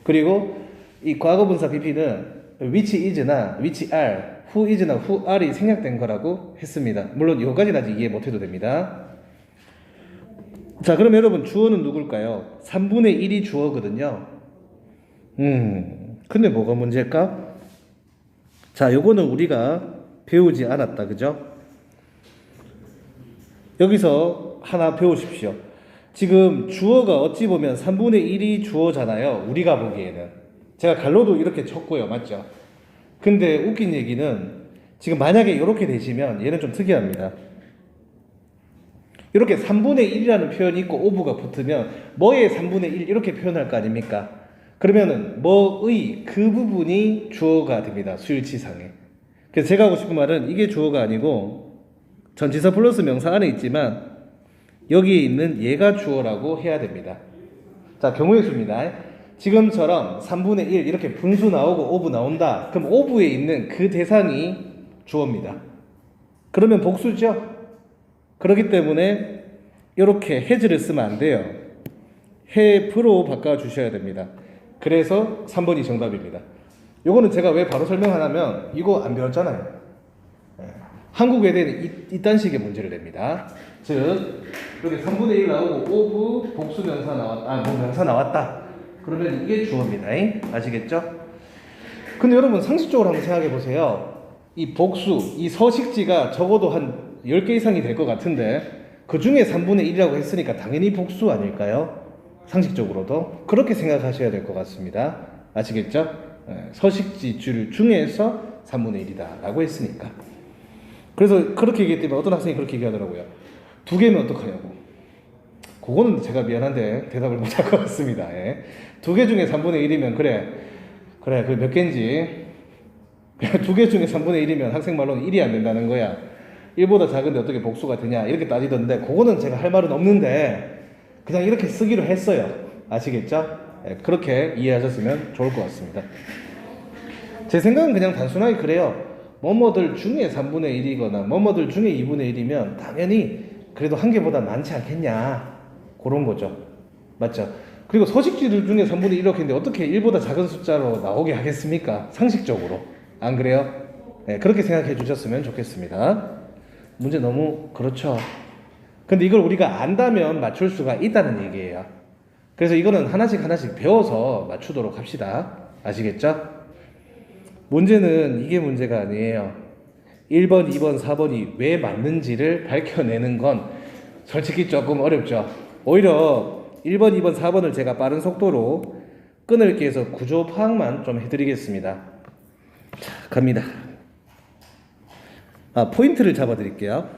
S1: 그리고 이 과거분사 pp는 which is나 which are, who is나 who are이 생략된 거라고 했습니다. 물론 여기까지는 아직 이해 못해도 됩니다. 자, 그럼 여러분 주어는 누굴까요? 3분의 1이 주어거든요. 근데 뭐가 문제일까? 자, 요거는 우리가 배우지 않았다. 그죠? 여기서 하나 배우십시오. 지금 주어가 어찌 보면 3분의 1이 주어잖아요. 우리가 보기에는. 제가 갈로도 이렇게 쳤고요. 맞죠? 근데 웃긴 얘기는 지금 만약에 이렇게 되시면 얘는 좀 특이합니다. 이렇게 3분의 1이라는 표현이 있고 오브가 붙으면 뭐의 3분의 1 이렇게 표현할 거 아닙니까? 그러면은 뭐의 그 부분이 주어가 됩니다. 수일치상에. 그래서 제가 하고 싶은 말은 이게 주어가 아니고 전치사 플러스 명사 안에 있지만 여기에 있는 얘가 주어라고 해야 됩니다. 자, 경우의 수입니다. 지금처럼 3분의 1 이렇게 분수 나오고 오브 나온다. 그럼 오브에 있는 그 대상이 주어입니다. 그러면 복수죠? 그렇기 때문에 이렇게 has를 쓰면 안 돼요. have로 바꿔주셔야 됩니다. 그래서 3번이 정답입니다. 요거는 제가 왜 바로 설명하냐면 이거 안 배웠잖아요. 한국 외대는 이딴 식의 문제를 냅니다. 즉 이렇게 3분의 1 나오고 오브 복수 명사 나왔다. 뭐 명사 나왔다. 그러면 이게 주어입니다. 아시겠죠? 근데 여러분 상식적으로 한번 생각해 보세요. 이 복수, 이 서식지가 적어도 한 10개 이상이 될 것 같은데 그 중에 3분의 1이라고 했으니까 당연히 복수 아닐까요? 상식적으로도 그렇게 생각하셔야 될 것 같습니다. 아시겠죠? 서식지 줄 중에서 3분의 1이다 라고 했으니까. 그래서 그렇게 얘기했기 때문에 어떤 학생이 그렇게 얘기하더라고요. 2개면 어떡하냐고. 그거는 제가 미안한데 대답을 못할 것 같습니다. 2개 중에 3분의 1이면 그래 그 몇 개인지 2개 중에 3분의 1이면 학생 말로는 1이 안 된다는 거야. 1보다 작은데 어떻게 복수가 되냐 이렇게 따지던데 그거는 제가 할 말은 없는데 그냥 이렇게 쓰기로 했어요. 아시겠죠? 그렇게 이해하셨으면 좋을 것 같습니다. 제 생각은 그냥 단순하게 그래요. 뭐뭐들 중에 3분의 1이거나 뭐뭐들 중에 2분의 1이면 당연히 그래도 한 개보다 많지 않겠냐 그런 거죠. 맞죠? 그리고 서식지들 중에 3분의 1 이렇게 했는데 어떻게 1보다 작은 숫자로 나오게 하겠습니까? 상식적으로. 안 그래요? 그렇게 생각해 주셨으면 좋겠습니다. 문제 너무 그렇죠. 근데 이걸 우리가 안다면 맞출 수가 있다는 얘기예요. 그래서 이거는 하나씩 배워서 맞추도록 합시다. 아시겠죠? 문제는 이게 문제가 아니에요. 1번, 2번, 4번이 왜 맞는지를 밝혀내는 건 솔직히 조금 어렵죠. 오히려 1번, 2번, 4번을 제가 빠른 속도로 끊을게 해서 구조 파악만 좀 해드리겠습니다. 자, 갑니다. 포인트를 잡아드릴게요.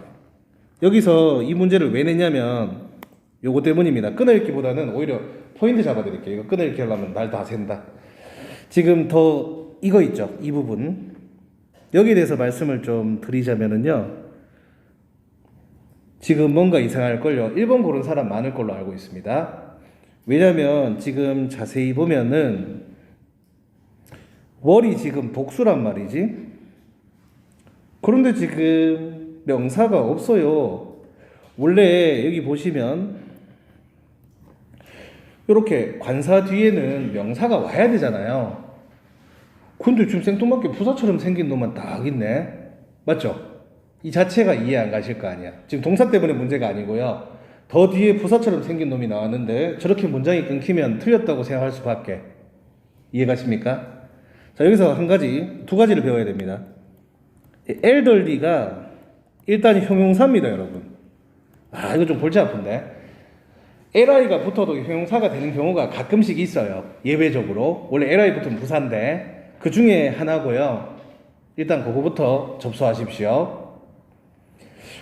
S1: 여기서 이 문제를 왜 냈냐면 요거 때문입니다. 끊어읽기보다는 오히려 포인트 잡아드릴게요. 이거 끊어읽기 하려면 날 다 샌다. 지금 이거 있죠. 이 부분. 여기에 대해서 말씀을 좀 드리자면은요. 지금 뭔가 이상할걸요. 1번 고른 사람 많을 걸로 알고 있습니다. 왜냐면 지금 자세히 보면은 월이 지금 복수란 말이지. 그런데 지금 명사가 없어요. 원래 여기 보시면 이렇게 관사 뒤에는 명사가 와야 되잖아요. 근데 지금 생뚱맞게 부사처럼 생긴 놈만 딱 있네. 맞죠? 이 자체가 이해 안 가실 거 아니야. 지금 동사 때문에 문제가 아니고요. 더 뒤에 부사처럼 생긴 놈이 나왔는데 저렇게 문장이 끊기면 틀렸다고 생각할 수밖에. 이해 가십니까? 자, 여기서 두 가지를 배워야 됩니다. elderly가 일단 형용사입니다, 여러분. 이거 좀 골치 아픈데. li가 붙어도 형용사가 되는 경우가 가끔씩 있어요. 예외적으로. 원래 li 붙으면 부사인데 그 중에 하나고요. 일단 그거부터 접수하십시오.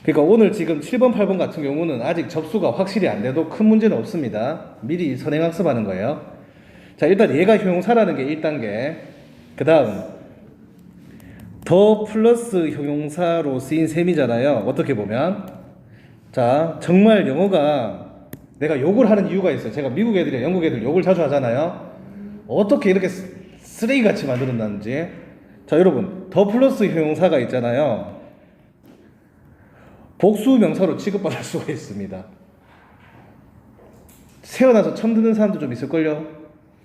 S1: 그러니까 오늘 지금 7번, 8번 같은 경우는 아직 접수가 확실히 안 돼도 큰 문제는 없습니다. 미리 선행학습하는 거예요. 자, 일단 얘가 형용사라는 게 1단계. 그 다음 더 플러스 형용사로 쓰인 셈이잖아요. 어떻게 보면. 자, 정말 영어가 내가 욕을 하는 이유가 있어요. 제가 미국 애들이랑 영국 애들 욕을 자주 하잖아요. 어떻게 이렇게 쓰레기같이 만들어놨는지. 자, 여러분, 더 플러스 형용사가 있잖아요. 복수 명사로 취급받을 수가 있습니다. 태어나서 처음 듣는 사람도 좀 있을걸요.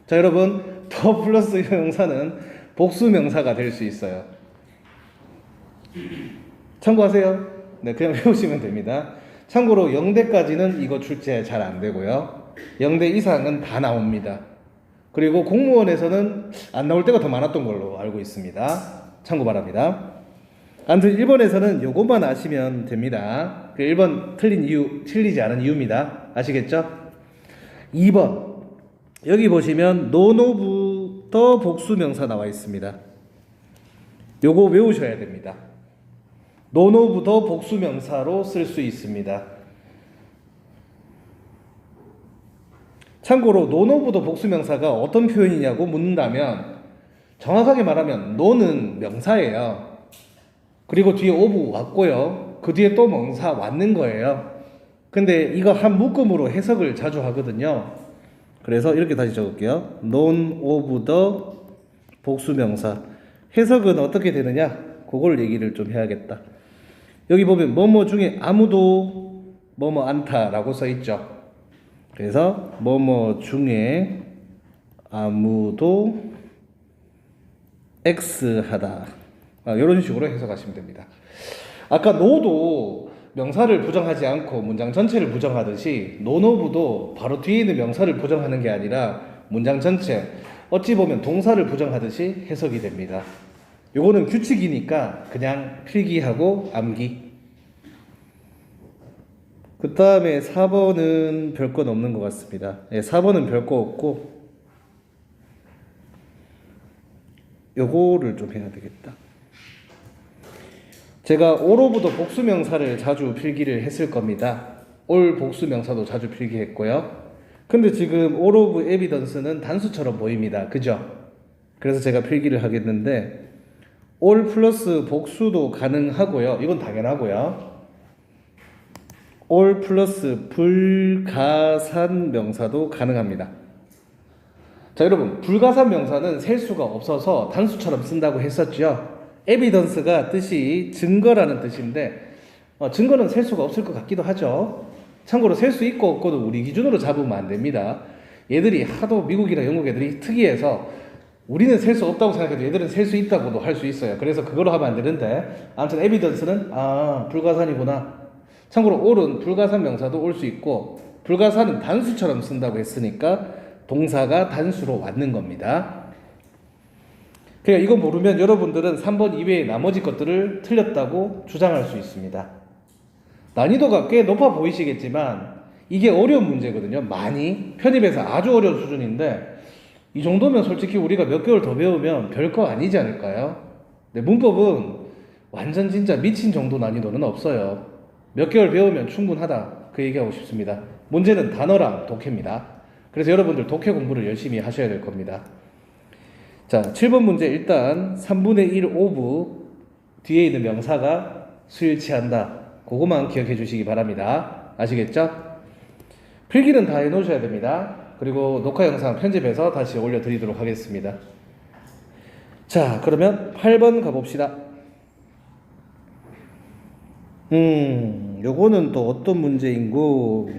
S1: 자, 여러분, 더 플러스 형용사는 복수 명사가 될 수 있어요. 참고하세요. 네, 그냥 외우시면 됩니다. 참고로 0대까지는 이거 출제 잘 안 되고요. 0대 이상은 다 나옵니다. 그리고 공무원에서는 안 나올 때가 더 많았던 걸로 알고 있습니다. 참고 바랍니다. 아무튼 1번에서는 요것만 아시면 됩니다. 1번 틀리지 않은 이유입니다. 아시겠죠? 2번. 여기 보시면 논어부터 복수명사 나와 있습니다. 요거 외우셔야 됩니다. 논어부도 복수명사로 쓸 수 있습니다. 참고로 논어부도 복수명사가 어떤 표현이냐고 묻는다면 정확하게 말하면 논은 명사예요. 그리고 뒤에 오브 왔고요. 그 뒤에 또 명사 왔는 거예요. 근데 이거 한 묶음으로 해석을 자주 하거든요. 그래서 이렇게 다시 적을게요. 논 오브 더 복수명사. 해석은 어떻게 되느냐? 그걸 얘기를 좀 해야겠다. 여기 보면 뭐뭐 중에 아무도 뭐뭐 않다라고 써 있죠. 그래서 뭐뭐 중에 아무도 X하다. 이런 식으로 해석하시면 됩니다. 아까 no도 명사를 부정하지 않고 문장 전체를 부정하듯이 논어부도 바로 뒤에 있는 명사를 부정하는 게 아니라 문장 전체, 어찌 보면 동사를 부정하듯이 해석이 됩니다. 요거는 규칙이니까 그냥 필기하고 암기. 그 다음에 4번은 별건 없는 것 같습니다. 4번은 별거 없고 요거를 좀 해야 되겠다. 제가 all of도 복수명사를 자주 필기를 했을 겁니다. all 복수명사도 자주 필기했고요. 근데 지금 all of evidence는 단수처럼 보입니다. 그죠? 그래서 제가 필기를 하겠는데 all 플러스 복수도 가능하고요. 이건 당연하고요. all 플러스 불가산 명사도 가능합니다. 자, 여러분, 불가산 명사는 셀 수가 없어서 단수처럼 쓴다고 했었죠. evidence가 뜻이 증거라는 뜻인데 증거는 셀 수가 없을 것 같기도 하죠. 참고로 셀 수 있고 없고도 우리 기준으로 잡으면 안 됩니다. 얘들이 하도 미국이나 영국 애들이 특이해서 우리는 셀 수 없다고 생각해도 얘들은 셀 수 있다고도 할 수 있어요. 그래서 그걸로 하면 안 되는데 아무튼 evidence는 불가산이구나. 참고로 all은 불가산 명사도 올 수 있고 불가산은 단수처럼 쓴다고 했으니까 동사가 단수로 왔는 겁니다. 그러니까 이거 모르면 여러분들은 3번 이외의 나머지 것들을 틀렸다고 주장할 수 있습니다. 난이도가 꽤 높아 보이시겠지만 이게 어려운 문제거든요. 많이 편입에서 아주 어려운 수준인데 이 정도면 솔직히 우리가 몇 개월 더 배우면 별거 아니지 않을까요? 근데 문법은 완전 진짜 미친 정도 난이도는 없어요. 몇 개월 배우면 충분하다 그 얘기하고 싶습니다. 문제는 단어랑 독해입니다. 그래서 여러분들 독해 공부를 열심히 하셔야 될 겁니다. 자, 7번 문제 일단 3분의 1 오브 뒤에 있는 명사가 수일치한다. 그것만 기억해 주시기 바랍니다. 아시겠죠? 필기는 다 해놓으셔야 됩니다. 그리고 녹화 영상 편집해서 다시 올려드리도록 하겠습니다. 자, 그러면 8번 가봅시다. 요거는 또 어떤 문제인고,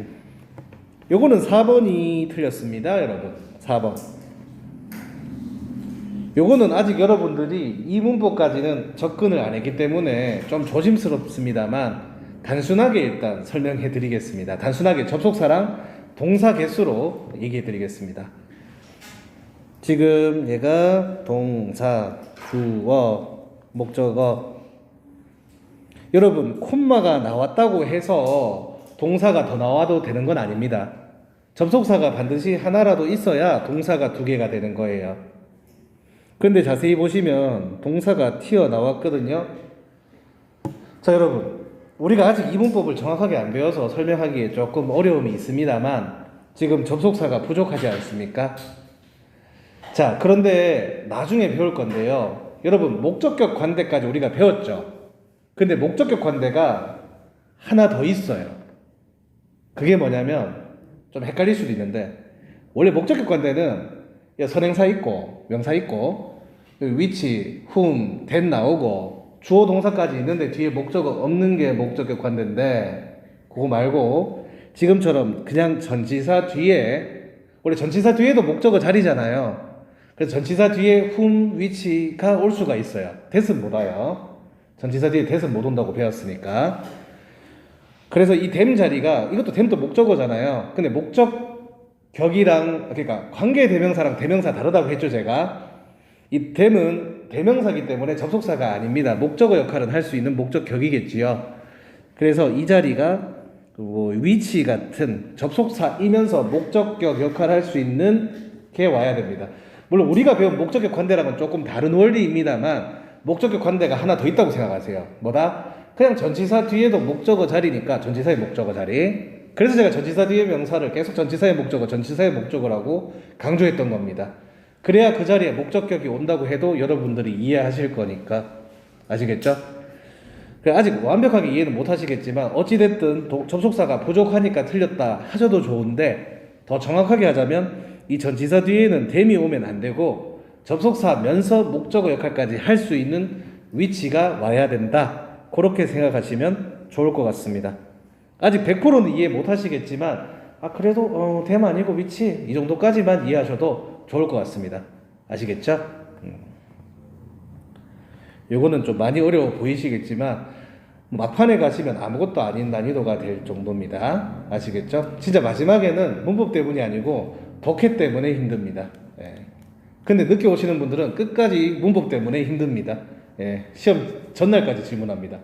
S1: 요거는 4번이 틀렸습니다, 여러분. 4번. 요거는 아직 여러분들이 이 문법까지는 접근을 안 했기 때문에 좀 조심스럽습니다만 단순하게 일단 설명해 드리겠습니다. 단순하게 접속사랑 동사 개수로 얘기해 드리겠습니다. 지금 얘가 동사, 주어, 목적어. 여러분, 콤마가 나왔다고 해서 동사가 더 나와도 되는 건 아닙니다. 접속사가 반드시 하나라도 있어야 동사가 두 개가 되는 거예요. 근데 자세히 보시면 동사가 튀어나왔거든요. 자, 여러분, 우리가 아직 이 문법을 정확하게 안 배워서 설명하기에 조금 어려움이 있습니다만 지금 접속사가 부족하지 않습니까? 자, 그런데 나중에 배울 건데요. 여러분, 목적격 관대까지 우리가 배웠죠. 근데 목적격 관대가 하나 더 있어요. 그게 뭐냐면 좀 헷갈릴 수도 있는데 원래 목적격 관대는 선행사 있고 명사 있고 위치, whom, that 나오고 주어 동사까지 있는데 뒤에 목적어 없는 게 목적격 관대인데 그거 말고 지금처럼 그냥 전치사 뒤에 원래 전치사 뒤에도 목적어 자리잖아요. 그래서 전치사 뒤에 whom, which가 올 수가 있어요. that은 못 와요. 전치사 뒤에 that은 못 온다고 배웠으니까. 그래서 이 them 자리가 이것도 them도 목적어잖아요. 근데 목적격이랑 그러니까 관계 대명사랑 대명사 다르다고 했죠 제가. 이 them은 대명사기 때문에 접속사가 아닙니다. 목적어 역할은 할 수 있는 목적격이겠지요. 그래서 이 자리가 which 같은 접속사이면서 목적격 역할을 할 수 있는 게 와야 됩니다. 물론 우리가 배운 목적격 관대랑은 조금 다른 원리입니다만 목적격 관대가 하나 더 있다고 생각하세요. 뭐다? 그냥 전치사 뒤에도 목적어 자리니까 전치사의 목적어 자리. 그래서 제가 전치사 뒤에 명사를 계속 전치사의 목적어, 전치사의 목적어라고 강조했던 겁니다. 그래야 그 자리에 목적격이 온다고 해도 여러분들이 이해하실 거니까. 아시겠죠? 아직 완벽하게 이해는 못 하시겠지만 어찌됐든 접속사가 부족하니까 틀렸다 하셔도 좋은데, 더 정확하게 하자면 이 전치사 뒤에는 댐이 오면 안 되고 접속사면서 목적어 역할까지 할 수 있는 위치가 와야 된다. 그렇게 생각하시면 좋을 것 같습니다. 아직 100%는 이해 못 하시겠지만 그래도 댐 아니고 위치 이 정도까지만 이해하셔도 좋을 것 같습니다. 아시겠죠? 요거는 좀 많이 어려워 보이시겠지만 막판에 가시면 아무것도 아닌 난이도가 될 정도입니다. 아시겠죠? 진짜 마지막에는 문법 때문이 아니고 독해 때문에 힘듭니다. 예. 근데 늦게 오시는 분들은 끝까지 문법 때문에 힘듭니다. 예. 시험 전날까지 질문합니다.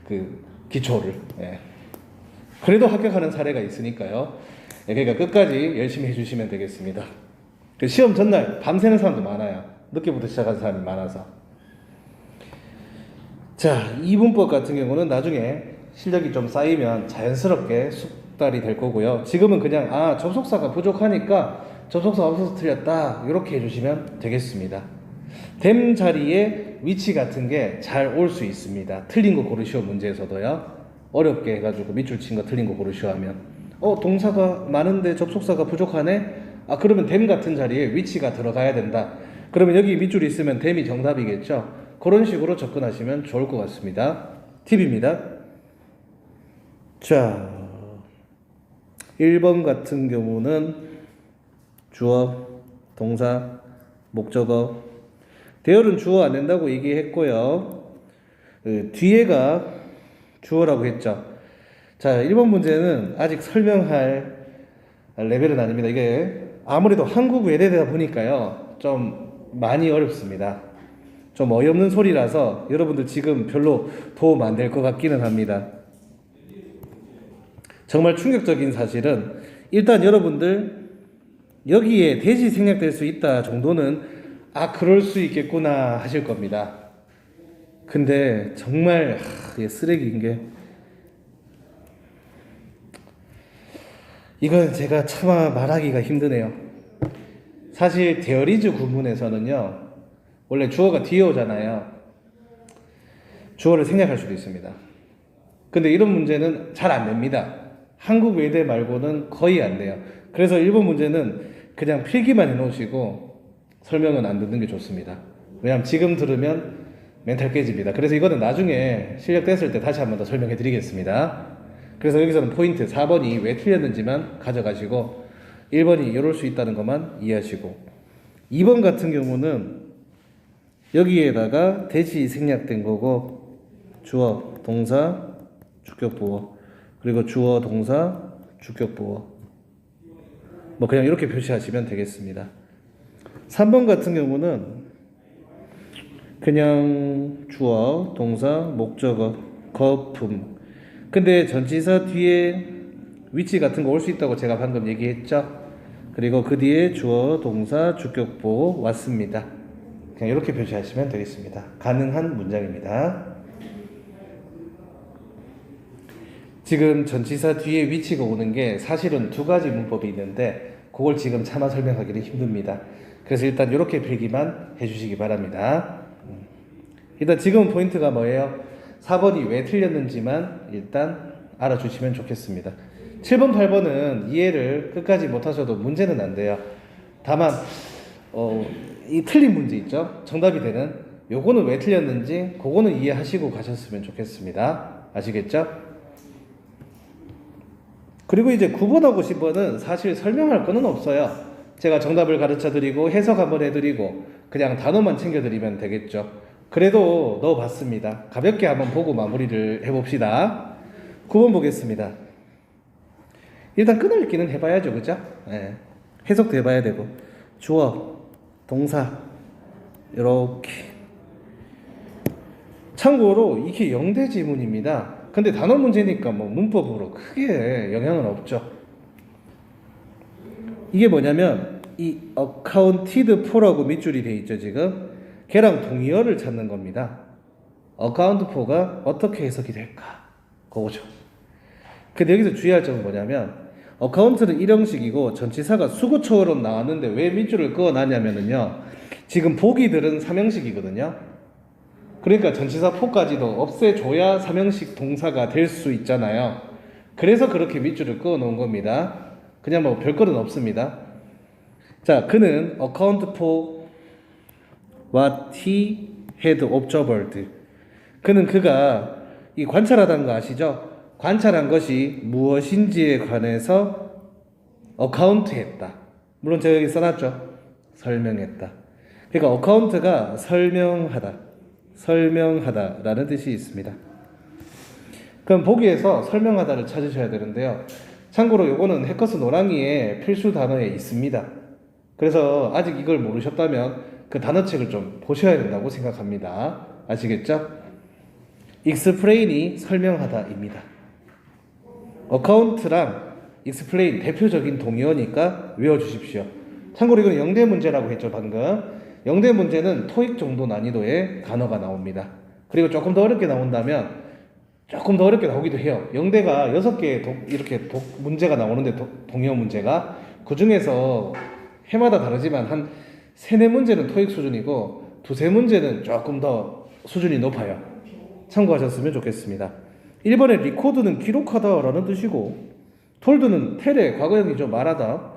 S1: 그 기초를. 예. 그래도 합격하는 사례가 있으니까요. 예. 그러니까 끝까지 열심히 해주시면 되겠습니다. 그 시험 전날 밤새는 사람도 많아요. 늦게부터 시작한 사람이 많아서. 자, 이 문법 같은 경우는 나중에 실력이 좀 쌓이면 자연스럽게 숙달이 될 거고요. 지금은 그냥 접속사가 부족하니까 접속사 없어서 틀렸다 이렇게 해주시면 되겠습니다. 댐 자리에 위치 같은 게 잘 올 수 있습니다. 틀린 거 고르시오 문제에서도요. 어렵게 해가지고 밑줄 친 거 틀린 거 고르시오 하면 동사가 많은데 접속사가 부족하네? 그러면 댐 같은 자리에 위치가 들어가야 된다. 그러면 여기 밑줄이 있으면 댐이 정답이겠죠. 그런 식으로 접근하시면 좋을 것 같습니다. 팁입니다. 자, 1번 같은 경우는 주어, 동사, 목적어. 대열은 주어 안 된다고 얘기했고요. 뒤에가 주어라고 했죠. 자, 1번 문제는 아직 설명할 레벨은 아닙니다. 이게 아무래도 한국 외래다 보니까요. 좀 많이 어렵습니다. 좀 어이없는 소리라서 여러분들 지금 별로 도움 안 될 것 같기는 합니다. 정말 충격적인 사실은 일단 여러분들 여기에 대시 생략될 수 있다 정도는 그럴 수 있겠구나 하실 겁니다. 근데 정말 쓰레기인 게 이건 제가 차마 말하기가 힘드네요. 사실 데어리즈 구문에서는요, 원래 주어가 뒤에 오잖아요. 주어를 생략할 수도 있습니다. 근데 이런 문제는 잘 안 됩니다. 한국 외대 말고는 거의 안 돼요. 그래서 일본 문제는 그냥 필기만 해놓으시고 설명은 안 듣는 게 좋습니다. 왜냐하면 지금 들으면 멘탈 깨집니다. 그래서 이거는 나중에 실력 됐을 때 다시 한 번 더 설명해 드리겠습니다. 그래서 여기서는 포인트 4번이 왜 틀렸는지만 가져가시고 1번이 이럴 수 있다는 것만 이해하시고, 2번 같은 경우는 여기에다가 대시 생략된 거고 주어, 동사, 주격보어, 그리고 주어, 동사, 주격보어 그냥 이렇게 표시하시면 되겠습니다. 3번 같은 경우는 그냥 주어, 동사, 목적어, 거품. 근데 전치사 뒤에 위치 같은 거 올 수 있다고 제가 방금 얘기했죠. 그리고 그 뒤에 주어, 동사, 주격보어 왔습니다. 그냥 이렇게 표시하시면 되겠습니다. 가능한 문장입니다. 지금 전치사 뒤에 위치가 오는 게 사실은 두 가지 문법이 있는데 그걸 지금 차마 설명하기는 힘듭니다. 그래서 일단 이렇게 필기만 해주시기 바랍니다. 일단 지금 포인트가 뭐예요? 4번이 왜 틀렸는지만 일단 알아주시면 좋겠습니다. 7번, 8번은 이해를 끝까지 못하셔도 문제는 안 돼요. 다만 이 틀린 문제 있죠? 정답이 되는 요거는 왜 틀렸는지 그거는 이해하시고 가셨으면 좋겠습니다. 아시겠죠? 그리고 이제 9번하고 10번은 사실 설명할 거는 없어요. 제가 정답을 가르쳐 드리고 해석 한번 해드리고 그냥 단어만 챙겨드리면 되겠죠. 그래도 넣어봤습니다. 가볍게 한번 보고 마무리를 해봅시다. 9번 보겠습니다. 일단 끊어읽기는 해봐야죠. 그죠? 네. 해석도 해봐야 되고 주어, 동사 이렇게. 참고로 이게 영대 지문입니다. 근데 단어 문제니까 문법으로 크게 영향은 없죠. 이게 뭐냐면 이 accounted for라고 밑줄이 돼 있죠. 지금 걔랑 동의어를 찾는 겁니다. account for가 어떻게 해석이 될까? 그거죠. 근데 여기서 주의할 점은 뭐냐면 account는 일형식이고 전치사가 수구처럼 나왔는데 왜 밑줄을 그어놨냐면은요. 지금 보기들은 삼형식이거든요. 그러니까 전치사 for까지도 없애줘야 삼형식 동사가 될 수 있잖아요. 그래서 그렇게 밑줄을 그어 놓은 겁니다. 그냥 뭐 별거는 없습니다. 자, 그는 account for what he had observed. 그가 이 관찰하다는 거 아시죠? 관찰한 것이 무엇인지에 관해서 어카운트했다. 물론 제가 여기 써놨죠. 설명했다. 그러니까 어카운트가 설명하다라는 뜻이 있습니다. 그럼 보기에서 설명하다를 찾으셔야 되는데요. 참고로 요거는 해커스 노랑이의 필수 단어에 있습니다. 그래서 아직 이걸 모르셨다면 그 단어책을 좀 보셔야 된다고 생각합니다. 아시겠죠? explain이 설명하다입니다. account랑 explain 대표적인 동의어니까 외워주십시오. 참고로 이건 영대 문제라고 했죠 방금. 영대 문제는 토익 정도 난이도의 단어가 나옵니다. 그리고 조금 더 어렵게 나온다면 조금 더 어렵게 나오기도 해요. 영대가 6개 이렇게 문제가 나오는데 동의어 문제가 그 중에서 해마다 다르지만 한 3, 4문제는 토익 수준이고 2, 3문제는 조금 더 수준이 높아요. 참고하셨으면 좋겠습니다. 1번에 리코드는 기록하다라는 뜻이고 톨드는 텔의 과거형이죠. 말하다.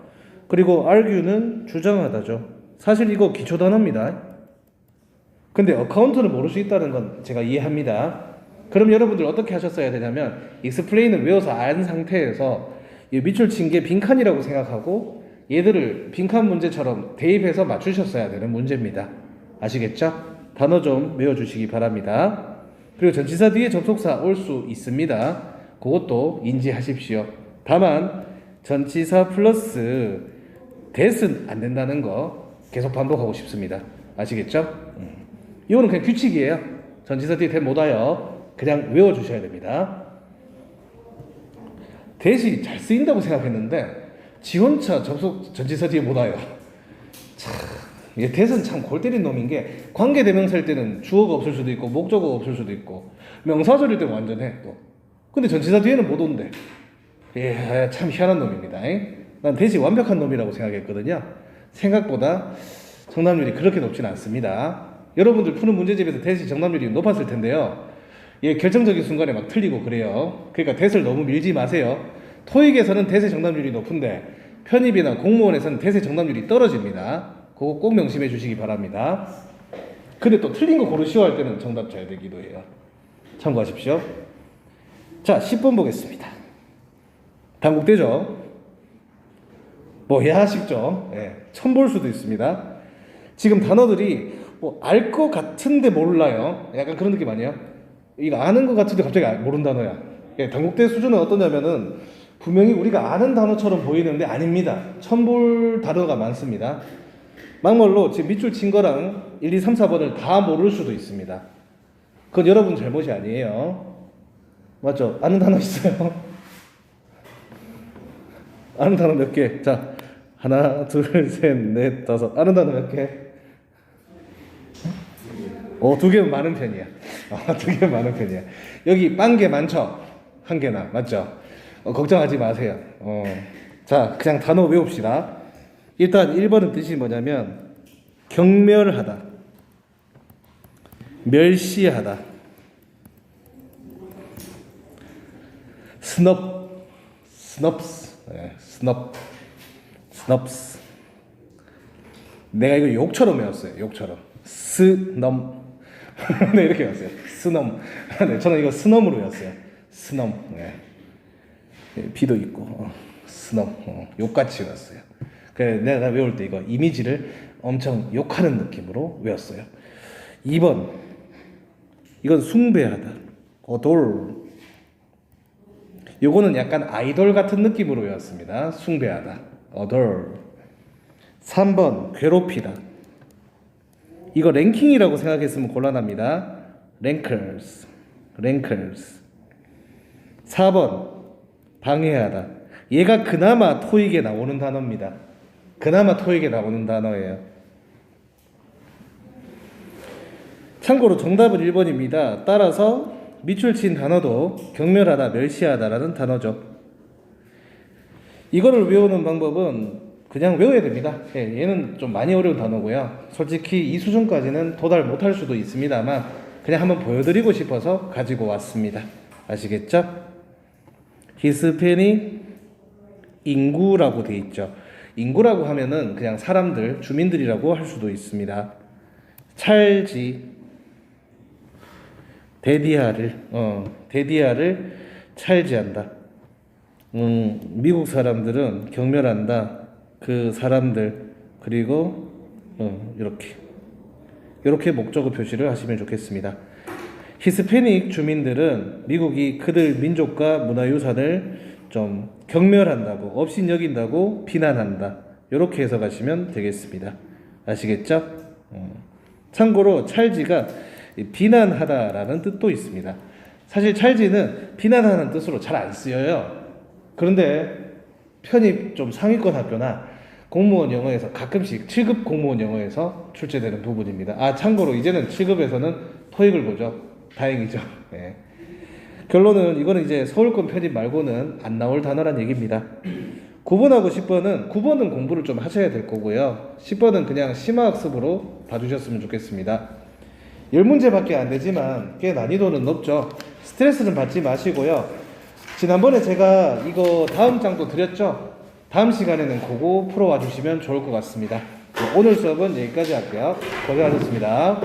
S1: 그리고 argue는 주장하다죠. 사실 이거 기초 단어입니다. 근데 어카운트는 모를 수 있다는 건 제가 이해합니다. 그럼 여러분들 어떻게 하셨어야 되냐면 explain을 외워서 안 상태에서 이 밑줄 친 게 빈칸이라고 생각하고 얘들을 빈칸 문제처럼 대입해서 맞추셨어야 되는 문제입니다. 아시겠죠? 단어 좀 외워주시기 바랍니다. 그리고 전치사 뒤에 접속사 올 수 있습니다. 그것도 인지하십시오. 다만 전치사 플러스 that은 안 된다는 거 계속 반복하고 싶습니다. 아시겠죠? 이거는 그냥 규칙이에요. 전치사 뒤에 that 못 와요. 그냥 외워주셔야 됩니다. that이 잘 쓰인다고 생각했는데 지원차 접속 전치사 뒤에 못 와요. 참, 이게 that은 참 골 때린 놈인 게 관계대명사일 때는 주어가 없을 수도 있고 목적어가 없을 수도 있고 명사절일 때는 완전 해 또. 근데 전치사 뒤에는 못 온대. 예, 참 희한한 놈입니다. 난 that이 완벽한 놈이라고 생각했거든요. 생각보다 정답률이 그렇게 높지는 않습니다. 여러분들 푸는 문제집에서 that이 정답률이 높았을 텐데요. 예, 결정적인 순간에 막 틀리고 그래요. 그러니까 that을 너무 밀지 마세요. 토익에서는 that의 정답률이 높은데 편입이나 공무원에서는 that의 정답률이 떨어집니다. 그거 꼭 명심해 주시기 바랍니다. 근데 또 틀린 거 고르시오 할 때는 정답 잘 되기도 해요. 참고하십시오. 자, 10번 보겠습니다. 단국대죠. 뭐야 싶죠. 예, 처음 볼 수도 있습니다. 지금 단어들이 뭐 알 것 같은데 몰라요. 약간 그런 느낌 아니에요? 이거 아는 것 같은데 갑자기 모르는 단어야. 예, 단국대 수준은 어떠냐면은 분명히 우리가 아는 단어처럼 보이는데 아닙니다. 처음 볼 단어가 많습니다. 막말로 지금 밑줄 친 거랑 1, 2, 3, 4번을 다 모를 수도 있습니다. 그건 여러분 잘못이 아니에요. 맞죠? 아는 단어 있어요. 아는 단어 몇 개? 자, 하나, 둘, 셋, 넷, 다섯. 아는 단어 몇 개? 2개면 많은 편이야. 2개면 많은 편이야. 여기 빤 개 많죠? 1개나, 맞죠? 걱정하지 마세요. 자, 그냥 단어 외웁시다. 일단 1번은 뜻이 뭐냐면 경멸하다, 멸시하다, 스놉스. 내가 이거 욕처럼 외웠어요. 욕처럼. 네, 이렇게 외웠어요. 스넘. 네, 저는 이거 스넘으로 외웠어요. 스넘. 네. 비도 있고 스넘. 욕같이 외웠어요. 그래, 내가 외울 때 이거 이미지를 엄청 욕하는 느낌으로 외웠어요. 2번. 이건 숭배하다. adore. 요거는 약간 아이돌 같은 느낌으로 외웠습니다. 숭배하다. adore. 3번. 괴롭히다. 이거 랭킹이라고 생각했으면 곤란합니다. rankers. 4번. 방해하다. 얘가 그나마 토익에 나오는 단어입니다. 그나마 토익에 나오는 단어예요. 참고로 정답은 1번입니다. 따라서 밑줄 친 단어도 경멸하다, 멸시하다라는 단어죠. 이거를 외우는 방법은 그냥 외워야 됩니다. 예, 얘는 좀 많이 어려운 단어고요. 솔직히 이 수준까지는 도달 못할 수도 있습니다만 그냥 한번 보여드리고 싶어서 가지고 왔습니다. 아시겠죠? 히스패닉 인구라고 돼 있죠. 인구라고 하면은 그냥 사람들, 주민들이라고 할 수도 있습니다. 찰지, 데디아를 찰지한다. 미국 사람들은 경멸한다. 그 사람들, 그리고 이렇게 목적어 표시를 하시면 좋겠습니다. 히스패닉 주민들은 미국이 그들 민족과 문화유산을 좀 경멸한다고, 업신여긴다고 비난한다. 이렇게 해석하시면 되겠습니다. 아시겠죠? 참고로 찰지가 비난하다라는 뜻도 있습니다. 사실 찰지는 비난하는 뜻으로 잘 안 쓰여요. 그런데 편입 좀 상위권 학교나 공무원 영어에서 가끔씩 7급 공무원 영어에서 출제되는 부분입니다. 참고로 이제는 7급에서는 토익을 보죠. 다행이죠. 네. 결론은 이거는 이제 서울권 편입 말고는 안 나올 단어란 얘기입니다. 9번하고 10번은 9번은 공부를 좀 하셔야 될 거고요. 10번은 그냥 심화학습으로 봐주셨으면 좋겠습니다. 10문제밖에 안 되지만 꽤 난이도는 높죠. 스트레스는 받지 마시고요. 지난번에 제가 이거 다음 장도 드렸죠. 다음 시간에는 그거 풀어와 주시면 좋을 것 같습니다. 오늘 수업은 여기까지 할게요. 고생하셨습니다.